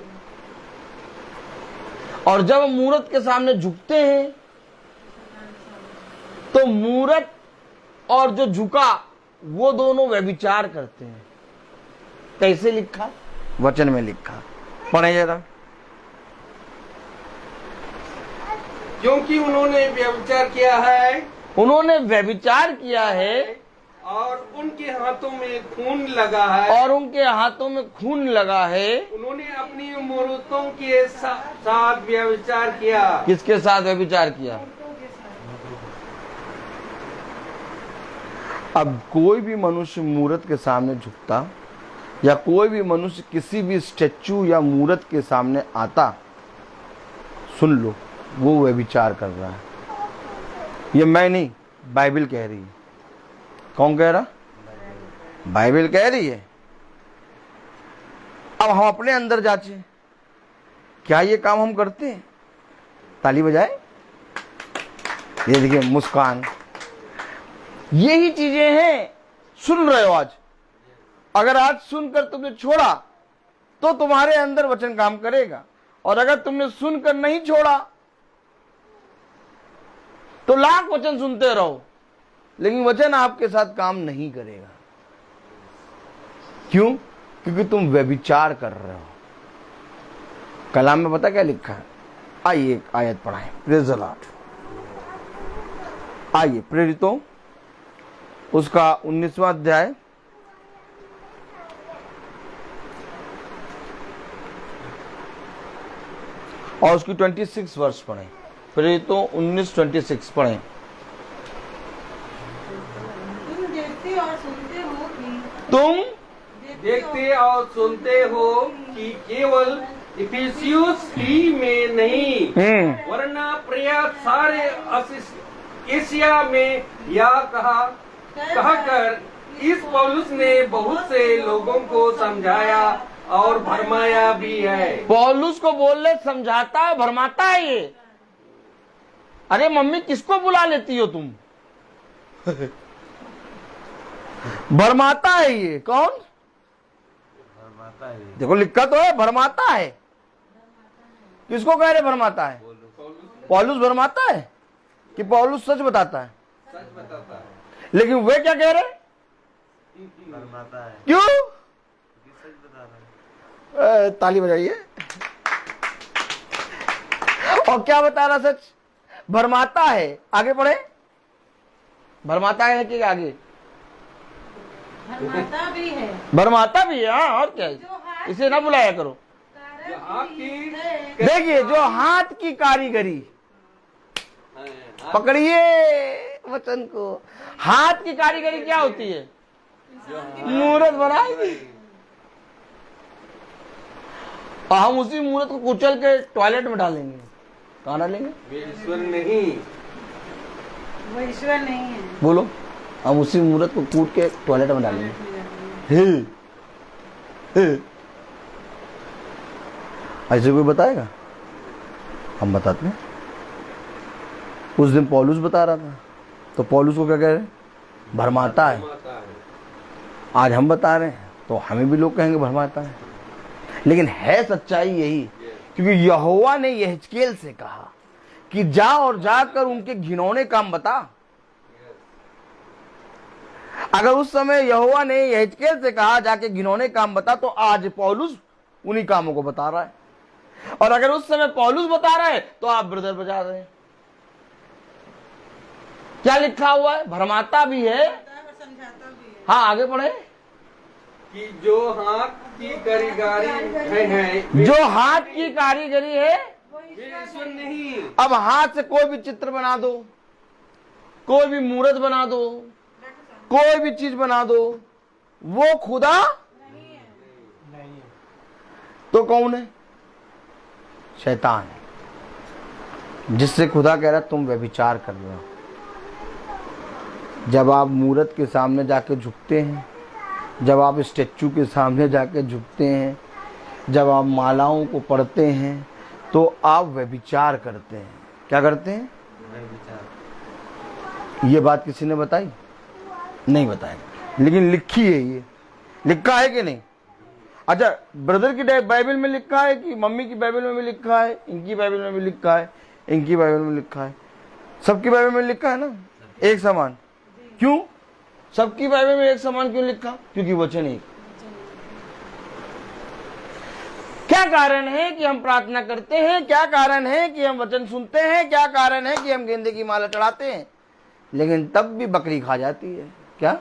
और जब मूर्त के सामने झुकते हैं तो मूर्त और जो झुका वो दोनों व्यभिचार करते हैं। कैसे लिखा? वचन में लिखा, पढ़े जरा। क्योंकि उन्होंने व्यभिचार किया है उन्होंने व्यभिचार किया है और उनके हाथों में खून लगा है और उनके हाथों में खून लगा है। उन्होंने अपनी मूर्तों के साथ व्यभिचार किया। किसके साथ व्यभिचार किया? अब कोई भी मनुष्य मूर्त के सामने झुकता या कोई भी मनुष्य किसी भी स्टैचू या मूर्त के सामने आता, सुन लो, वो व्यभिचार कर रहा है। ये मैं नहीं, बाइबल कह रही है। कौन कह रहा? बाइबल कह रही है। अब हम अपने अंदर जांचे, क्या ये काम हम करते हैं? ताली बजाए। ये देखिए मुस्कान, यही चीजें हैं। सुन रहे हो आज? अगर आज सुनकर तुमने छोड़ा तो तुम्हारे अंदर वचन काम करेगा, और अगर तुमने सुनकर नहीं छोड़ा तो लाख वचन सुनते रहो, लेकिन वचन आपके साथ काम नहीं करेगा। क्यों? क्योंकि तुम व्यभिचार कर रहे हो। कलाम में पता क्या लिखा है? आइए एक आयत पढ़ाएं। Praise the Lord. आइए प्रेरितों उसका 19वां अध्याय और उसकी 26 वर्ष पढ़ें। प्रेरितों 19:26 पढ़ें। तुम देखते और सुनते हो कि तुम देखते और सुनते हो कि केवल इफिसियुस ही में नहीं वरना प्राय सारे एशिया में या कहकर इस पौलुस ने बहुत से लोगों को समझाया और भरमाया भी है। पौलुस को बोल ले, समझाता है, भरमाता है ये। अरे मम्मी किसको बुला लेती हो तुम? भरमाता है ये। कौन भरमाता है? देखो लिखा तो है, भरमाता है। किसको कह रहे भरमाता है? पौलुस भरमाता है कि पौलुस सच बताता है? सच बताता है। लेकिन वे क्या कह रहे? भरमाता है। क्यों? सच बता रहा है। ताली बजाइए। और क्या बता रहा? सच भरमाता है। आगे पढ़े। भरमाता है कि आगे? भरमाता भी है। भरमाता भी है। हाँ, और क्या है? इसे ना बुलाया करो। जो आपकी देखिए, जो हाथ की कारीगरी, पकड़िए वचन को। हाथ की कारीगरी क्या होती है? मूर्त बनाएगी और हम उसी मूर्त को कुचल के टॉयलेट में डालेंगे। कहाँ डालेंगे? वे ईश्वर नहीं, वो ईश्वर नहीं है। बोलो। हम उसी मूर्त को कूट के टॉयलेट में डालेंगे। हे, हे। ऐसे कोई बताएगा? हम बताते हैं। उस दिन पौलुस बता रहा था, तो पौलुस को क्या कह रहे? भरमाता है। आज हम बता रहे हैं तो हमें भी लोग कहेंगे भरमाता है। लेकिन है सच्चाई यही, क्योंकि यहोवा ने यहेजकेल से कहा कि जा और जाकर उनके घिनौने काम बता। अगर उस समय यहोवा ने यहेजकेल से कहा जाके घिनौने काम बता, तो आज पौलुस उन्हीं कामों को बता रहा है। और अगर उस समय पौलुस बता रहा है तो आप ब्रदर बजा रहे हैं। क्या लिखा हुआ है? भरमाता भी है, समझाता भी है। हाँ आगे पढ़े। कि जो हाथ की कारीगरी है जो हाथ की कारीगरी है वे ईश्वर नहीं। अब हाथ से कोई भी चित्र बना दो, कोई भी मूर्त बना दो, कोई भी चीज बना दो, वो खुदा नहीं है। तो कौन है? शैतान है, जिससे खुदा कह रहा है तुम व्यभिचार कर रहे हो। जब आप मूर्त के सामने जाके झुकते हैं, जब आप स्टैचू के सामने जाके झुकते हैं, जब आप मालाओं को पढ़ते हैं, तो आप व्यभिचार करते हैं। क्या करते हैं? ये बात किसी ने बताई? नहीं बताई, लेकिन लिखी है। ये लिखा है कि नहीं? अच्छा, ब्रदर की बाइबल में लिखा है कि मम्मी की बाइबल में भी लिखा है, इनकी बाइबल में भी लिखा है, इनकी बाइबल में लिखा है, सबकी बाइबल में लिखा है ना एक समान। क्यों सबकी बाइबल में एक समान क्यों लिखा? क्योंकि वचन एक। क्या कारण है कि हम प्रार्थना करते हैं, क्या कारण है कि हम वचन सुनते हैं, क्या कारण है कि हम गेंदे की माला चढ़ाते हैं, लेकिन तब भी बकरी खा जाती है। क्या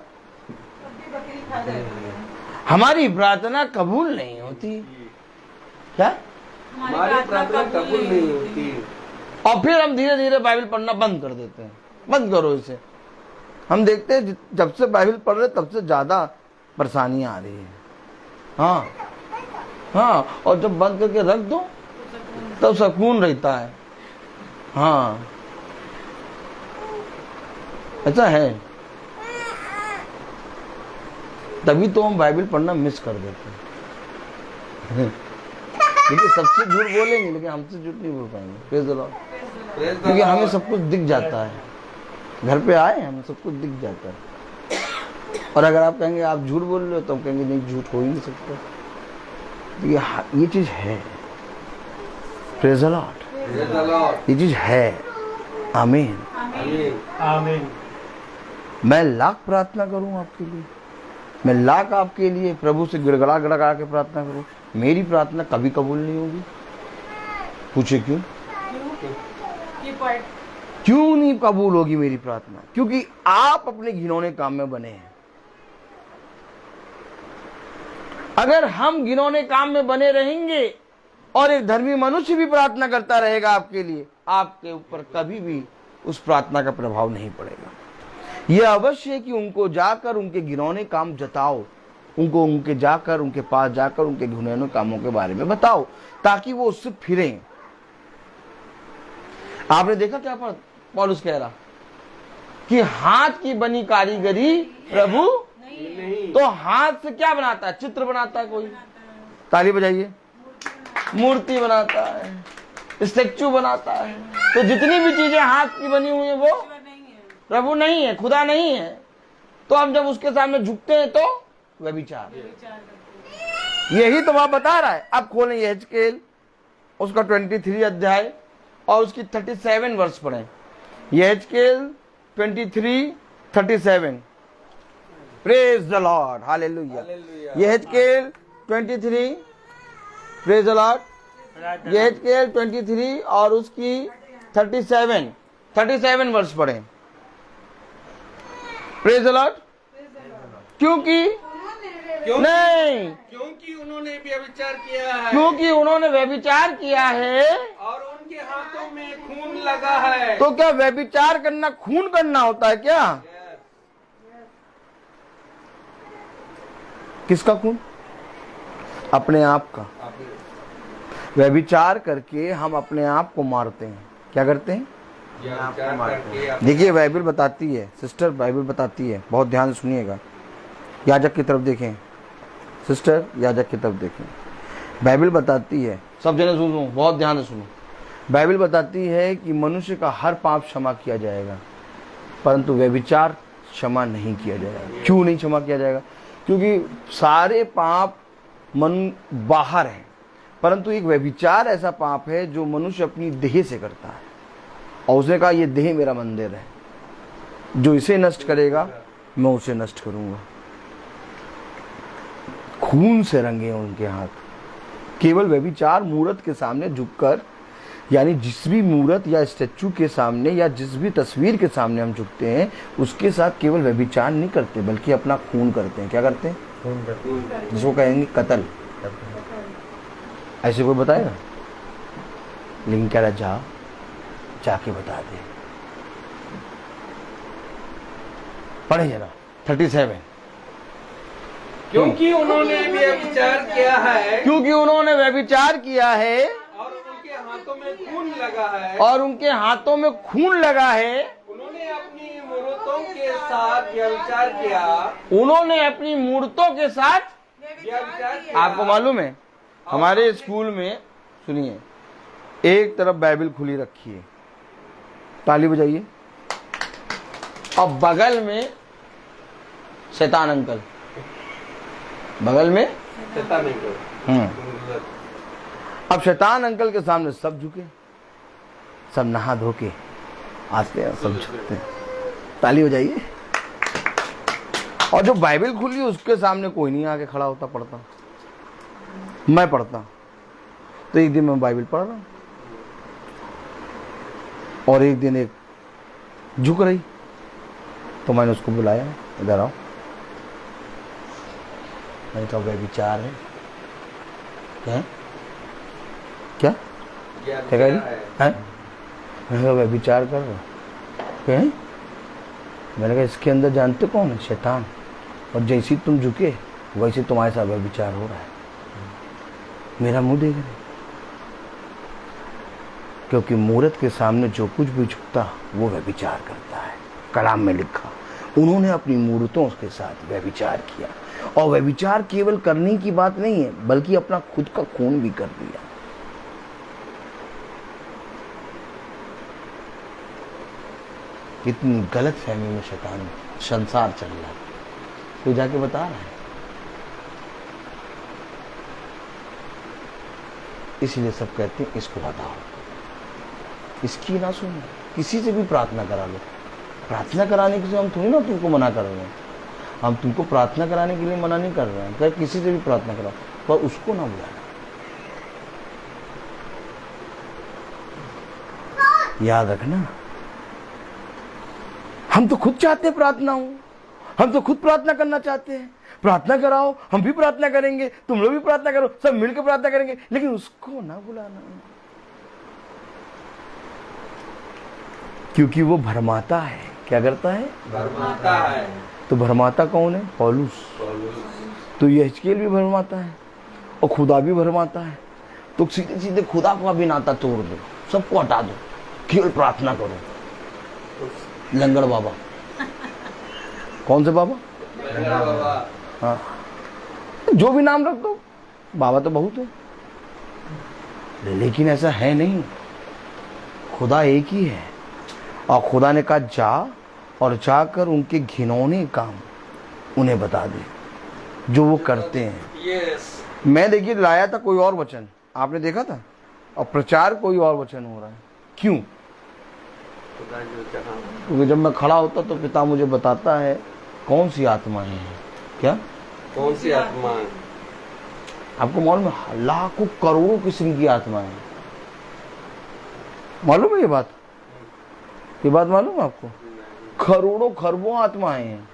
हमारी प्रार्थना कबूल नहीं होती? क्या हमारी प्रार्थना कबूल नहीं होती। और फिर हम धीरे धीरे बाइबल पढ़ना बंद कर देते हैं। बंद करो इसे। हम देखते हैं जब से बाइबल पढ़ रहे तब से ज्यादा परेशानियां आ रही है। हाँ हाँ, और जब बंद करके रख दो तब सुकून रहता है। हाँ ऐसा है। तभी तो हम बाइबल पढ़ना मिस कर देते हैं। देखिए सबसे झूठ बोलेंगे लेकिन हमसे झूठ नहीं बोल पाएंगे। Praise the Lord. क्योंकि हमें सब कुछ दिख जाता है। घर पे आए हमें सब कुछ दिख जाता है। और अगर आप कहेंगे आप झूठ बोल रहे हो तो हम कहेंगे नहीं, झूठ हो ही नहीं सकता। ये चीज है। Praise the Lord. ये चीज है। आमीन आमीन। मैं लाख प्रार्थना करूं आपके लिए, मैं लाख आपके लिए प्रभु से गिड़गड़ा गिड़गड़ा के प्रार्थना करूं, मेरी प्रार्थना कभी कबूल नहीं होगी। पूछे क्यों? क्यों नहीं कबूल होगी मेरी प्रार्थना? क्योंकि आप अपने घिनौने काम में बने हैं। अगर हम घिनौने काम में बने रहेंगे और एक धर्मी मनुष्य भी प्रार्थना करता रहेगा आपके लिए, आपके ऊपर कभी भी उस प्रार्थना का प्रभाव नहीं पड़ेगा। यह अवश्य है कि उनको जाकर उनके घिनौने काम जताओ, उनके जाकर उनके पास जाकर उनके घिनौने कामों के बारे में बताओ, ताकि वो उससे फिरें। आपने देखा क्या पौलुस कह रहा कि हाथ की बनी कारीगरी प्रभु नहीं। तो हाथ से क्या बनाता है? चित्र बनाता है कोई। ताली बजाइए। मूर्ति बनाता है, स्टैच्यू बनाता है। तो जितनी भी चीजें हाथ की बनी हुई है वो प्रभु नहीं है, खुदा नहीं है। तो हम जब उसके सामने झुकते हैं तो व्यभिचार। यही तो वह बता रहा है। आप खोलें यहेजकेल उसका 23 अध्याय और उसकी 37 वर्ष पढ़ें। यहेजकेल 23:37। Praise the Lord, hallelujah. यहेजकेल 23, प्रेज द लॉर्ड। यहेजकेल 23 और उसकी 37 वर्ष पढ़ें। Praise the Lord. क्योंकि उन्होंने व्यभिचार किया है, क्योंकि उन्होंने व्यभिचार किया है और उनके हाथों में खून लगा है। तो क्या व्यभिचार करना खून करना होता है क्या? किसका खून? अपने आप का। व्यभिचार करके हम अपने आप को मारते हैं। क्या करते हैं? देखिए बाइबल बताती है, सिस्टर बाइबल बताती है, बहुत ध्यान से सुनिएगा। याजक की तरफ देखें सिस्टर, याजक की तरफ देखें। बाइबल बताती है, सब जने सुनो, बहुत ध्यान से सुनो। बाइबल बताती है कि मनुष्य का हर पाप क्षमा किया जाएगा, परंतु व्यभिचार क्षमा नहीं किया जाएगा। क्यों नहीं क्षमा किया जाएगा? क्योंकि सारे पाप मन बाहर है, परंतु एक व्यभिचार ऐसा पाप है जो मनुष्य अपनी देह से करता है। और उसने कहा ये देह मेरा मंदिर है, जो इसे नष्ट करेगा मैं उसे नष्ट करूंगा। खून से रंगे उनके हाथ। केवल व्यभिचार मूर्त के सामने झुककर, यानी जिस भी मूर्त या स्टैचू के सामने या जिस भी तस्वीर के सामने हम झुकते हैं, उसके साथ केवल व्यभिचार नहीं करते बल्कि अपना खून करते हैं। क्या करते हैं? खून करते हैं, जिसको कहेंगे कत्ल। ऐसे कोई बताएगा? लेकिन कह रहा जाके बता दे। पढ़े जरा 37। क्योंकि उन्होंने व्यभिचार किया है, क्योंकि उन्होंने व्यभिचार किया है और उनके हाथों में खून लगा है, और उनके हाथों में खून लगा है। उन्होंने अपनी मूर्तों के साथ व्यभिचार किया। उन्होंने अपनी मूर्तों के साथ व्यभिचार किया। आपको मालूम है हमारे स्कूल में, सुनिए, एक तरफ बाइबल खुली रखी है, ताली बजाइए, और बगल में शैतान अंकल, बगल में शैतान अंकल। अब शैतान अंकल के सामने सब झुके, सब नहा धो के आते हैं, सब झुकते हैं। ताली बजाइए। और जो बाइबल खुली उसके सामने कोई नहीं आके खड़ा होता पढ़ता। मैं पढ़ता, तो एक दिन मैं बाइबल पढ़ रहा हूँ और एक दिन एक झुक रही, तो मैंने उसको बुलाया, इधर आओ। मैंने कहा वह विचार है क्या क्या क्या कह रही है? मैंने कहा वह विचार कर रहा क्या है? मैंने कहा इसके अंदर जानते कौन है? शैतान। और जैसे तुम झुके वैसे तुम्हारे साथ वह विचार हो रहा है। मेरा मुंह देख रहे, क्योंकि मूर्त के सामने जो कुछ भी झुकता वो वह विचार करता है। कलाम में लिखा, उन्होंने अपनी मूर्तों के साथ वह विचार किया, और वह विचार केवल करने की बात नहीं है बल्कि अपना खुद का खून भी कर दिया। कितनी गलत फहमी में शैतान संसार चल रहा है, तो जाके बता रहा है। इसलिए सब कहते हैं इसको बताओ, इसकी ना सुनो, किसी से भी प्रार्थना करा लो। प्रार्थना कराने के लिए हम थोड़ी ना तुमको मना कर रहे हैं, हम तुमको प्रार्थना कराने के लिए मना नहीं कर रहे हैं, चाहे किसी से भी प्रार्थना कराओ, पर उसको ना बुलाना। याद रखना, हम तो खुद चाहते हैं प्रार्थना हो, हम तो खुद प्रार्थना करना चाहते हैं। प्रार्थना कराओ, हम भी प्रार्थना करेंगे, तुम लोग भी प्रार्थना करो, सब मिलकर प्रार्थना करेंगे, लेकिन उसको ना बुलाना, क्योंकि वो भरमाता है। क्या करता है? भरमाता है। तो भरमाता कौन है? पौलुस। तो यहेजकेल भी भरमाता है और खुदा भी भरमाता है। तो सीधे सीधे खुदा का भी नाता तोड़ दो, सबको हटा दो, केवल प्रार्थना करो। लंगड़ बाबा। कौन से बाबा? लंगड़ बाबा। हाँ, जो भी नाम रख दो, बाबा तो बहुत है, लेकिन ऐसा है नहीं। खुदा एक ही है, और खुदा ने कहा जा और जाकर उनके घिनौने काम उन्हें बता दे जो वो करते हैं। यस। मैं देखिए लाया था कोई और वचन, आपने देखा था, और प्रचार कोई और वचन हो रहा है। क्यों? क्योंकि जब मैं खड़ा होता तो पिता मुझे बताता है कौन सी आत्माएं हैं। क्या? कौन सी आत्मा? आपको मालूम है लाखों करोड़ों किस्म की आत्माएं हैं, मालूम है ये बात? ये बात मालूम है आपको? करोड़ों खरबों आत्माएं हैं,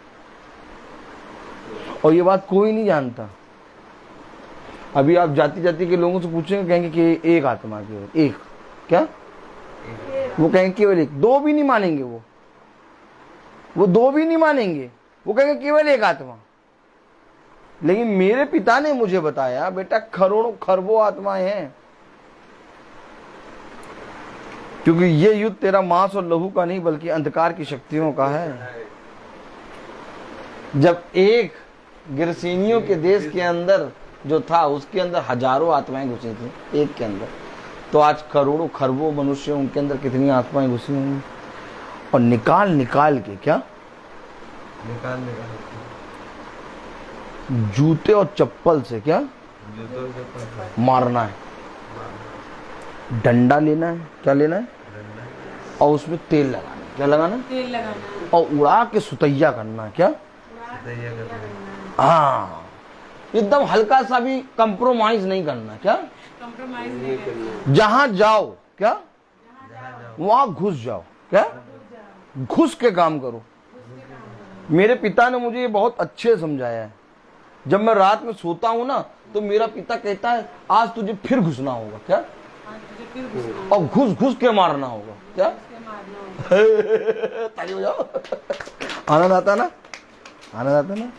और ये बात कोई नहीं जानता। अभी आप जाति जाति के लोगों से पूछेंगे, कहेंगे कि एक आत्मा केवल एक। क्या? वो कहेंगे केवल एक। दो भी नहीं मानेंगे, वो दो भी नहीं मानेंगे, वो कहेंगे केवल एक आत्मा। लेकिन मेरे पिता ने मुझे बताया बेटा करोड़ों खरबों आत्माएं हैं, क्योंकि ये युद्ध तेरा मांस और लहू का नहीं बल्कि अंधकार की शक्तियों का है। जब एक गिरसीनियों के देश के अंदर जो था उसके अंदर हजारों आत्माएं घुसी थी एक के अंदर, तो आज करोड़ों खरबों मनुष्य उनके अंदर कितनी आत्माएं घुसी होंगी। और निकाल निकाल के क्या निकाल जूते और चप्पल से क्या मारना है, डंडा लेना है। क्या लेना है? और उसमें तेल लगाना है। क्या लगाना है? तेल लगाना। और उड़ा के सुतैया करना है। क्या? हाँ, एकदम हल्का सा भी कंप्रोमाइज नहीं करना। क्या? कंप्रोमाइज नहीं करना। जहां जाओ क्या वहां घुस जाओ। क्या? घुस के काम करो। मेरे पिता ने मुझे ये बहुत अच्छे समझाया है। जब मैं रात में सोता हूं ना तो मेरा पिता कहता है आज तुझे फिर घुसना होगा। क्या? और घुस घुस के मारना होगा। क्या? ताली बजाओ। आनंद आता ना, आनंद आता ना।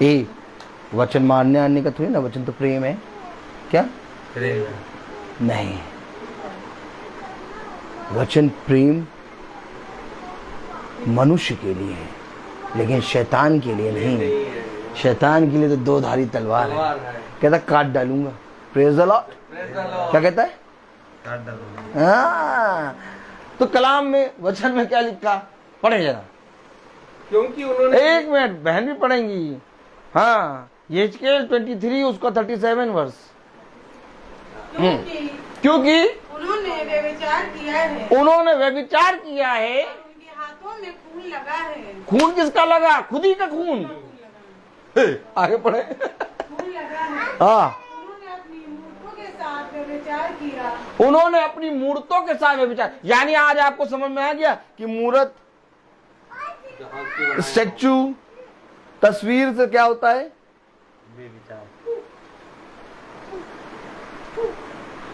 ए वचन मारने आने का थोड़ी ना, वचन तो प्रेम है। क्या? प्रेम नहीं, वचन प्रेम मनुष्य के लिए है, लेकिन शैतान के लिए नहीं। शैतान के लिए तो दो धारी तलवार है। कहता काट डालूंगा। Praise the Lord. क्या कहता है? काट डालूंगा। हाँ, तो कलाम में वचन में क्या लिखा? पढ़े जरा, क्योंकि उन्होंने एक मिनट, बहन भी पढ़ेंगी। हाँ, यहेजकेल 23 उसका 37 वर्ष। क्योंकि उन्होंने व्यभिचार किया है, उन्होंने व्यभिचार किया है। उनके हाथों में खून लगा है। खून किसका लगा? खुद ही का खून। आगे पढ़े। खून लगा है। हाँ, उन्होंने अपनी मूर्तों के साथ व्यभिचार किया। उन्होंने अपनी मूर्तों के साथ व्यभिचार, यानी आज आपको समझ में आ गया कि मूर्त, स्टैचू, तस्वीर से क्या होता है? बेविचार।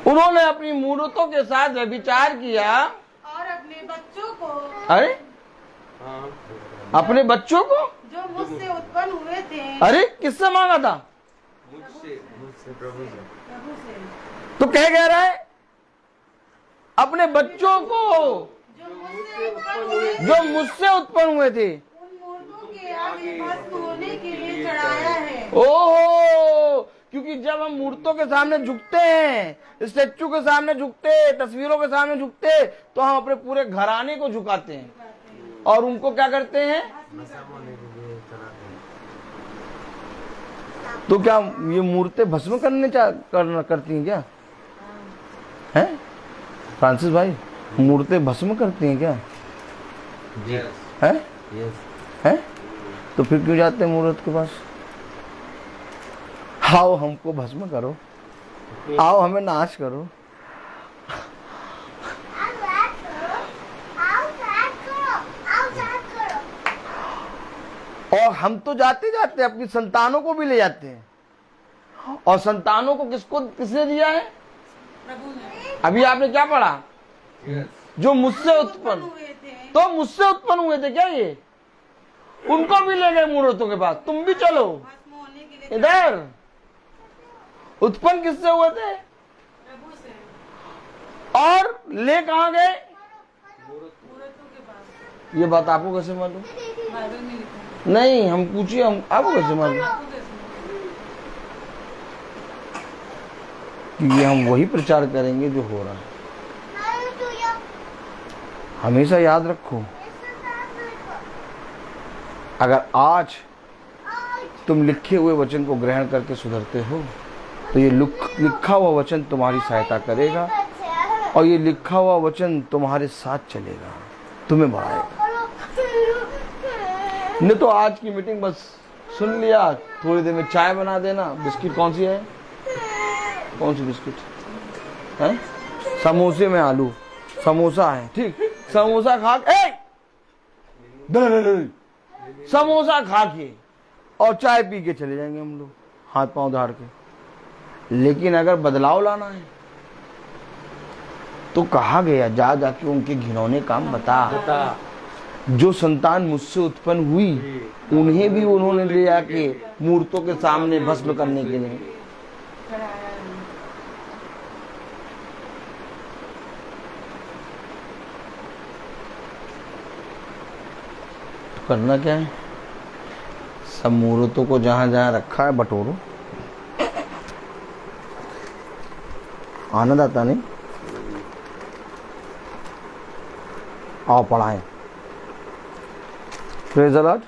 उन्होंने अपनी मूर्तों के साथ व्यभिचार किया और अपने बच्चों को, अरे हाँ, अपने बच्चों को, जो मुझसे उत्पन्न हुए थे, अरे किससे मांगा था? मुझसे प्रभु से। प्रभु से, तो कह रहा है अपने बच्चों को जो मुझसे उत्पन्न हुए, जो मुझसे उत्पन्न हुए थे, उन मूर्तों के आगे भस्म होने के लिए चढ़ाया है। ओहो, क्योंकि जब हम मूर्तों के सामने झुकते हैं, स्टैचू के सामने झुकते, तस्वीरों के सामने झुकते, तो हम अपने पूरे घराने को झुकाते हैं और उनको क्या करते हैं? भस्म होने के लिए चढ़ाते हैं। तो क्या ये मूर्तें भस्म करती हैं क्या? हैं फ्रांसिस भाई, मूर्तें भस्म करती हैं क्या? हैं हैं? तो फिर क्यों जाते हैं मूर्त के पास? आओ हमको भस्म करो, आओ हमें नाश करो। और हम तो जाते जाते अपनी संतानों को भी ले जाते हैं, और संतानों को किसने दिया है? प्रभु ने। अभी आपने क्या पढ़ा? जो मुझसे उत्पन्न, हुए थे, तो मुझसे उत्पन्न हुए थे क्या ये? उनको भी ले गए मूर्तों के पास, तुम भी चलो भस्म होने के लिए इधर। उत्पन्न किससे हुए थे प्रभु से, और ले कहाँ गए? मूर्तों के पास। ये बात आपको कैसे मालूम? बाइबल में लिखा है। नहीं, हम पूछिए, हम आपको कैसे मालूम? क्योंकि हम वही प्रचार करेंगे जो हो रहा है। हमेशा याद रखो, अगर आज तुम लिखे हुए वचन को ग्रहण करके सुधरते हो, तो ये लिखा हुआ वचन तुम्हारी सहायता करेगा, और ये लिखा हुआ वचन तुम्हारे साथ चलेगा, तुम्हें बढ़ाएगा। नहीं तो आज की मीटिंग बस सुन लिया, थोड़ी देर में चाय बना देना। बिस्किट कौन सी है? कौन सी बिस्किट है? समोसे में आलू, समोसा है, ठीक। समोसा खा समोसा खा के और चाय पी के चले जाएंगे हम लोग, हाथ पांव धाड़ के। लेकिन अगर बदलाव लाना है तो कहा गया, जा जाके उनके घिनौने काम बता। जो संतान मुझसे उत्पन्न हुई, उन्हें भी उन्होंने ले जाके मूर्तों के सामने भस्म करने के लिए तो करना क्या है? सब मूर्तों को जहां जहां रखा है बटोरो। आनंद आता नहीं? आओ पढ़ाएं। Praise the Lord.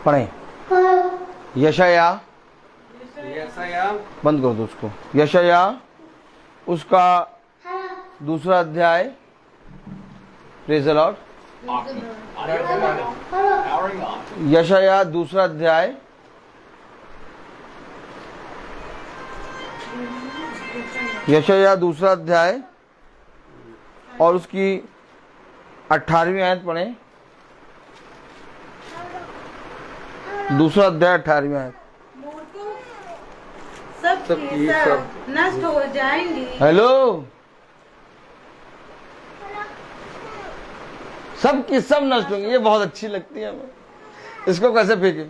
पढ़ें। यशाया, बंद कर दो उसको। यशाया उसका दूसरा अध्याय, प्रेज़ द लॉर्ड। यशाया दूसरा अध्याय, यशाया दूसरा अध्याय और उसकी 18वीं आयत पढ़ें। दूसरा अध्याय 18वीं आयत। मूर्तों सब की सब नष्ट हो जाएंगी। हेलो, सब की सब नष्ट होंगे। ये बहुत अच्छी लगती है हमें। इसको कैसे फेंके?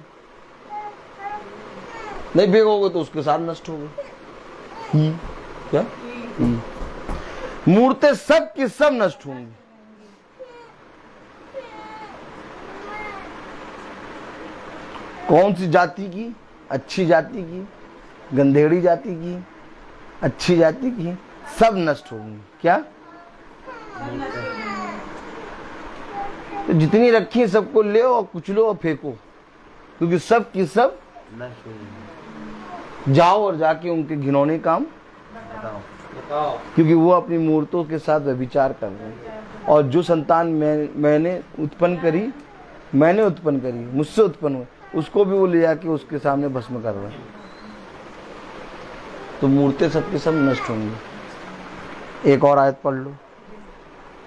नहीं फेंकोगे तो उसके साथ नष्ट होगा। क्या मूर्तें सब की सब नष्ट होंगी। कौन सी जाति की? अच्छी जाति की, गंधेड़ी जाति की, अच्छी जाति की, सब नष्ट होंगी। क्या? तो जितनी रखी है सबको ले और कुचलो और फेंको, क्योंकि सब की सब नष्ट हो जाएगी। जाओ और जाके उनके घिनौने काम बताओ। क्योंकि वो अपनी मूर्तों के साथ व्यभिचार कर रहे हैं। और जो संतान मैंने उत्पन्न करी, मुझसे उत्पन्न हुए, उसको भी वो ले जाके उसके सामने भस्म कर रहे हैं। तो मूर्तें सबके सब नष्ट होंगी। एक और आयत पढ़ लो।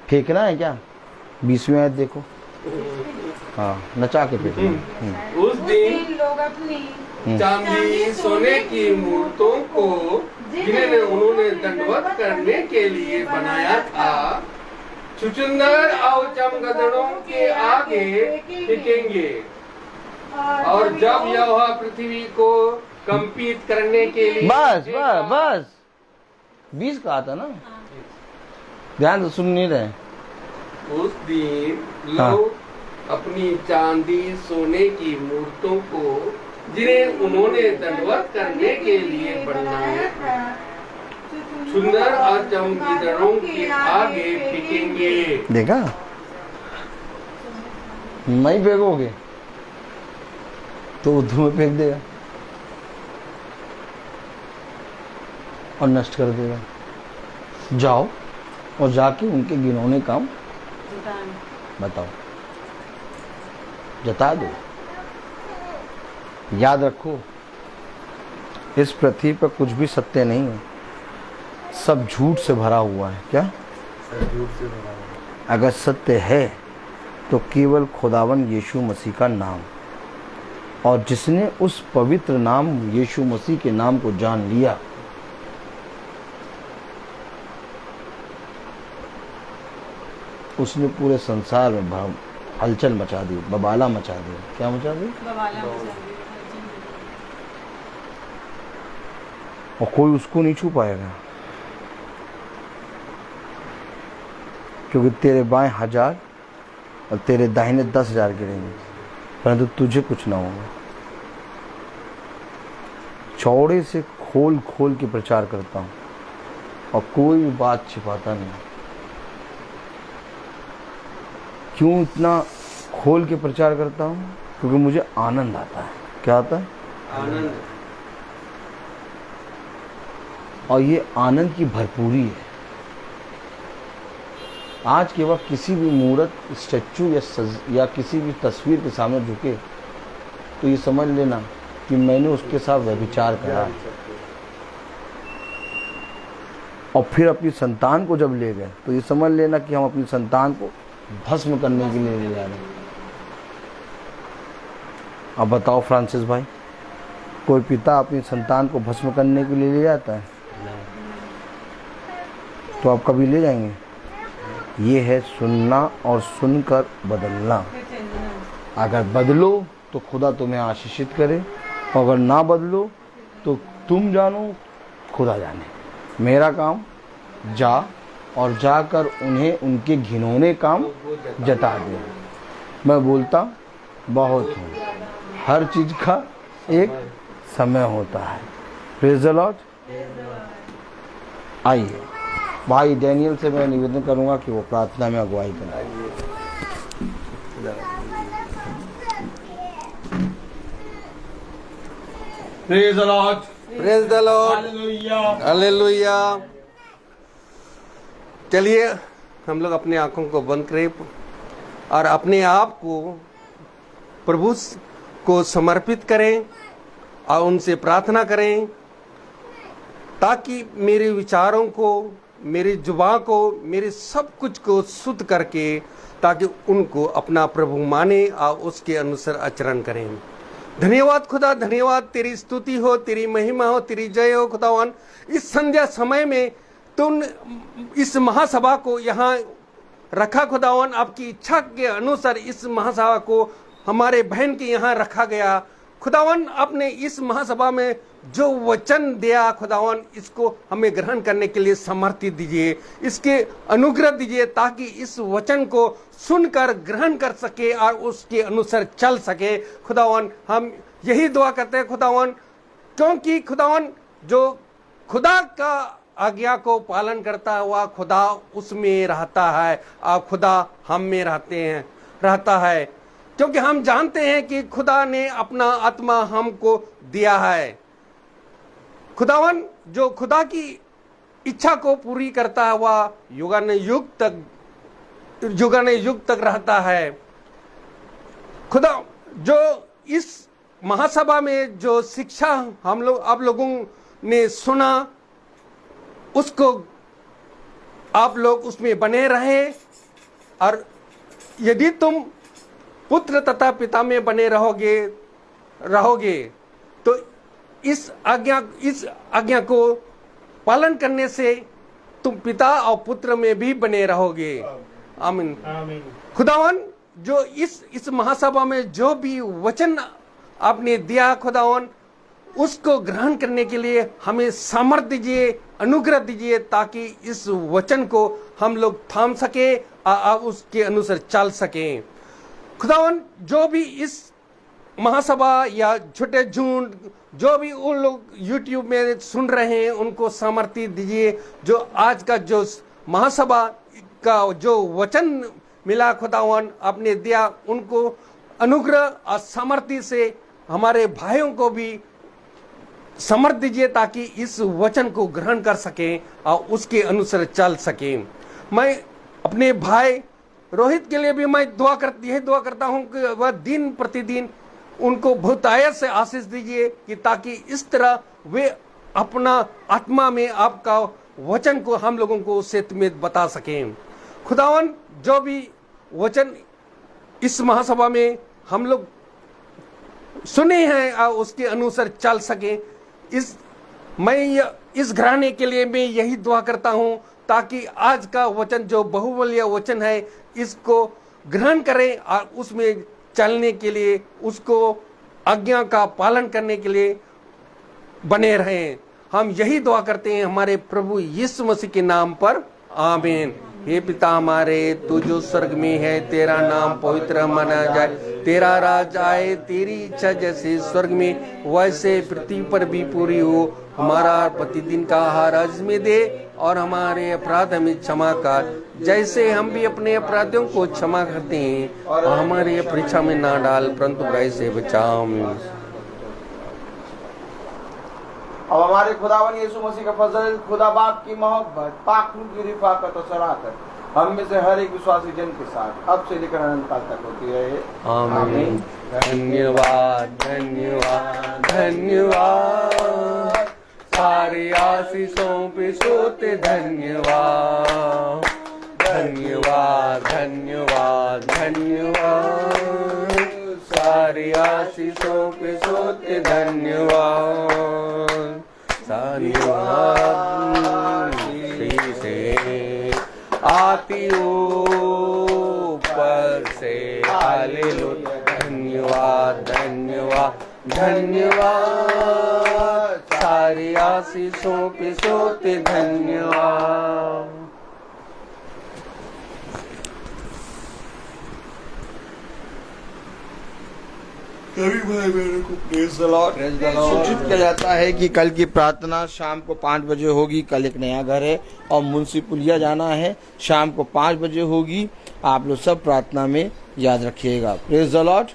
फेंकना है क्या? 20वीं आयत देखो। हाँ, नचा के फेंकना। उस दिन लोग अपनी चांदी सोने की मूर्तों को जिन्हें उन्होंने दंडवत करने के लिए बनाया था, छुछुंदर और चमगदड़ों के आगे फेंकेंगे। और जब यह पृथ्वी को कंपित करने के लिए बस 20 कहा था ना, ध्यान से सुन नहीं रहे। उस दिन लोग अपनी चांदी सोने की मूर्तों को जिन्हें उन्होंने दंडवत करने के लिए बनाया था, सुंदर और चमगदड़ों के आगे फेंकेंगे। देखा? नहीं फेंकोगे तो वो धुएं फेंक देगा और नष्ट कर देगा। जाओ और जाके उनके घिनौने काम बताओ, जता दो। याद रखो, इस पृथ्वी पर कुछ भी सत्य नहीं है, सब झूठ से भरा हुआ है। क्या? झूठ से भरा हुआ। अगर सत्य है तो केवल खुदावन यीशु मसीह का नाम, और जिसने उस पवित्र नाम यीशु मसीह के नाम को जान लिया, उसने पूरे संसार में हलचल मचा दी, बबाला मचा दी। क्या मचा दी? और कोई उसको नहीं छू पाएगा, क्योंकि तेरे बाएं 1000 और तेरे दाहिने 10,000 गिरेंगे, परंतु तुझे कुछ ना होगा। चौड़े से खोल खोल के प्रचार करता हूँ और कोई भी बात छिपाता नहीं। क्यों इतना खोल के प्रचार करता हूँ? क्योंकि मुझे आनंद आता है। क्या आता है? आनंद। और ये आनंद की भरपूरी है। आज के वक्त किसी भी मूर्त, स्टैचू या किसी भी तस्वीर के सामने झुके तो ये समझ लेना कि मैंने उसके साथ व्यभिचार करा। और फिर अपनी संतान को जब ले गए तो ये समझ लेना कि हम अपनी संतान को भस्म करने के लिए ले जा रहे हैं। अब बताओ फ्रांसिस भाई, कोई पिता अपनी संतान को भस्म करने के लिए ले जाता है? तो आप कभी ले जाएंगे? ये है सुनना और सुनकर बदलना। अगर बदलो तो खुदा तुम्हें आशीषित करे, और अगर ना बदलो तो तुम जानो, खुदा जाने। मेरा काम जा और जाकर उन्हें उनके घिनौने काम जता दे। मैं बोलता बहुत हूँ, हर चीज का एक समय होता है। Praise the Lord. आइए भाई डैनियल से मैं निवेदन करूंगा कि वो प्रार्थना में अगुवाई करें। Praise the Lord. Praise the Lord. Hallelujah. Hallelujah. चलिए हम लोग अपनी आंखों को बंद करें और अपने आप को प्रभु को समर्पित करें और उनसे प्रार्थना करें, ताकि मेरे विचारों को, मेरी जुबान को, मेरे सब कुछ को शुद्ध करके, ताकि उनको अपना प्रभु माने और उसके अनुसार आचरण करें। धन्यवाद खुदा, धन्यवाद, तेरी स्तुति हो, तेरी महिमा हो, तेरी जय हो खुदावन। इस संध्या समय में तुम इस महासभा को यहाँ रखा खुदावन, आपकी इच्छा के अनुसार इस महासभा को हमारे बहन के यहाँ रखा गया खुदावन। आपने इस महासभा में जो वचन दिया खुदावन, इसको हमें ग्रहण करने के लिए समर्थी दीजिए, इसके अनुग्रह दीजिए, ताकि इस वचन को सुनकर ग्रहण कर सके और उसके अनुसार चल सके। खुदावन हम यही दुआ करते हैं खुदावन, क्योंकि खुदावन जो खुदा का आज्ञा को पालन करता हुआ खुदा उसमें रहता है और खुदा हम में रहता है, क्योंकि हम जानते हैं कि खुदा ने अपना आत्मा हमको दिया है। खुदावन जो खुदा की इच्छा को पूरी करता हुआ युगानुयुग तक रहता है। खुदा जो इस महासभा में जो शिक्षा हम लोग आप लोगों ने सुना, उसको आप लोग उसमें बने रहे, और यदि तुम पुत्र तथा पिता में बने रहोगे तो इस आज्ञा को पालन करने से तुम पिता और पुत्र में भी बने रहोगे। आमीन। खुदावन जो इस महासभा में जो भी वचन आपने दिया खुदावन, उसको ग्रहण करने के लिए हमें सामर्थ्य दीजिए, अनुग्रह दीजिए, ताकि इस वचन को हम लोग थाम सके और उसके अनुसार चल सकें। खुदावन जो भी इस महासभा या छोटे झुंड जो भी उन लोग यूट्यूब में सुन रहे हैं, उनको सामर्थ्य दीजिए। जो आज का जो महासभा का जो वचन मिला खुदावन आपने दिया, उनको अनुग्रह और सामर्थ्य से हमारे भाइयों को भी समर्थ दीजिए, ताकि इस वचन को ग्रहण कर सकें और उसके अनुसार चल सकें। मैं अपने भाई रोहित के लिए भी मैं यही दुआ करता हूं कि वह दिन प्रतिदिन उनको बहुतायत से आशीष दीजिए, कि ताकि इस तरह वे अपना आत्मा में आपका वचन को हम लोगों को सत्य में बता सकें। खुदावन जो भी वचन इस महासभा में हम लोग सुने हैं और उसके अनुसार चल सकें, इस घराने के लिए मैं यही दुआ करता हूं, ताकि आज का वचन जो बहुमूल्य वचन है, इसको ग्रहण करें और उसमें चलने के लिए, उसको आज्ञा का पालन करने के लिए बने रहें। हम यही दुआ करते हैं हमारे प्रभु यीशु मसीह के नाम पर, आमीन। हे पिता हमारे, तू जो स्वर्ग में है, तेरा नाम पवित्र माना जाए, तेरा राज आए, तेरी इच्छा जैसे स्वर्ग में वैसे पृथ्वी पर भी पूरी हो। हमारा प्रतिदिन का आहार आज में दे, और हमारे अपराध हमें क्षमा कर, जैसे हम भी अपने अपराधियों को क्षमा करते हैं, और हमारे परीक्षा में ना डाल, परंतु बुराई से बचाओ। अब हमारे खुदावन यीशु मसीह का फजल, खुदा बाप की मोहब्बत, पाक रूह की रिफाकत और शराकत हम में से हर एक विश्वासी जन के साथ अब से लेकर अनंत काल तक होती रहे, आमीन। धन्यवाद धन्यवाद धन्यवाद, सारे आशीषों पे सोते धन्यवाद, धन्यवाद धन्यवाद धन्यवाद, सारे आशीषों पे सोते धन्यवाद, सारी से आती ऊपर से, हालेलुया। धन्यवाद धन्यवाद धन्यवाद, सारी आशीषों पे सोते धन्यवाद। भाई मेरे को प्रेज द लॉर्ड सूचित किया जाता है कि कल की प्रार्थना शाम को 5 बजे होगी। कल एक नया घर है और मुंशी पुलिया जाना है, शाम को 5 बजे होगी। आप लोग सब प्रार्थना में याद रखिएगा। Praise the Lord.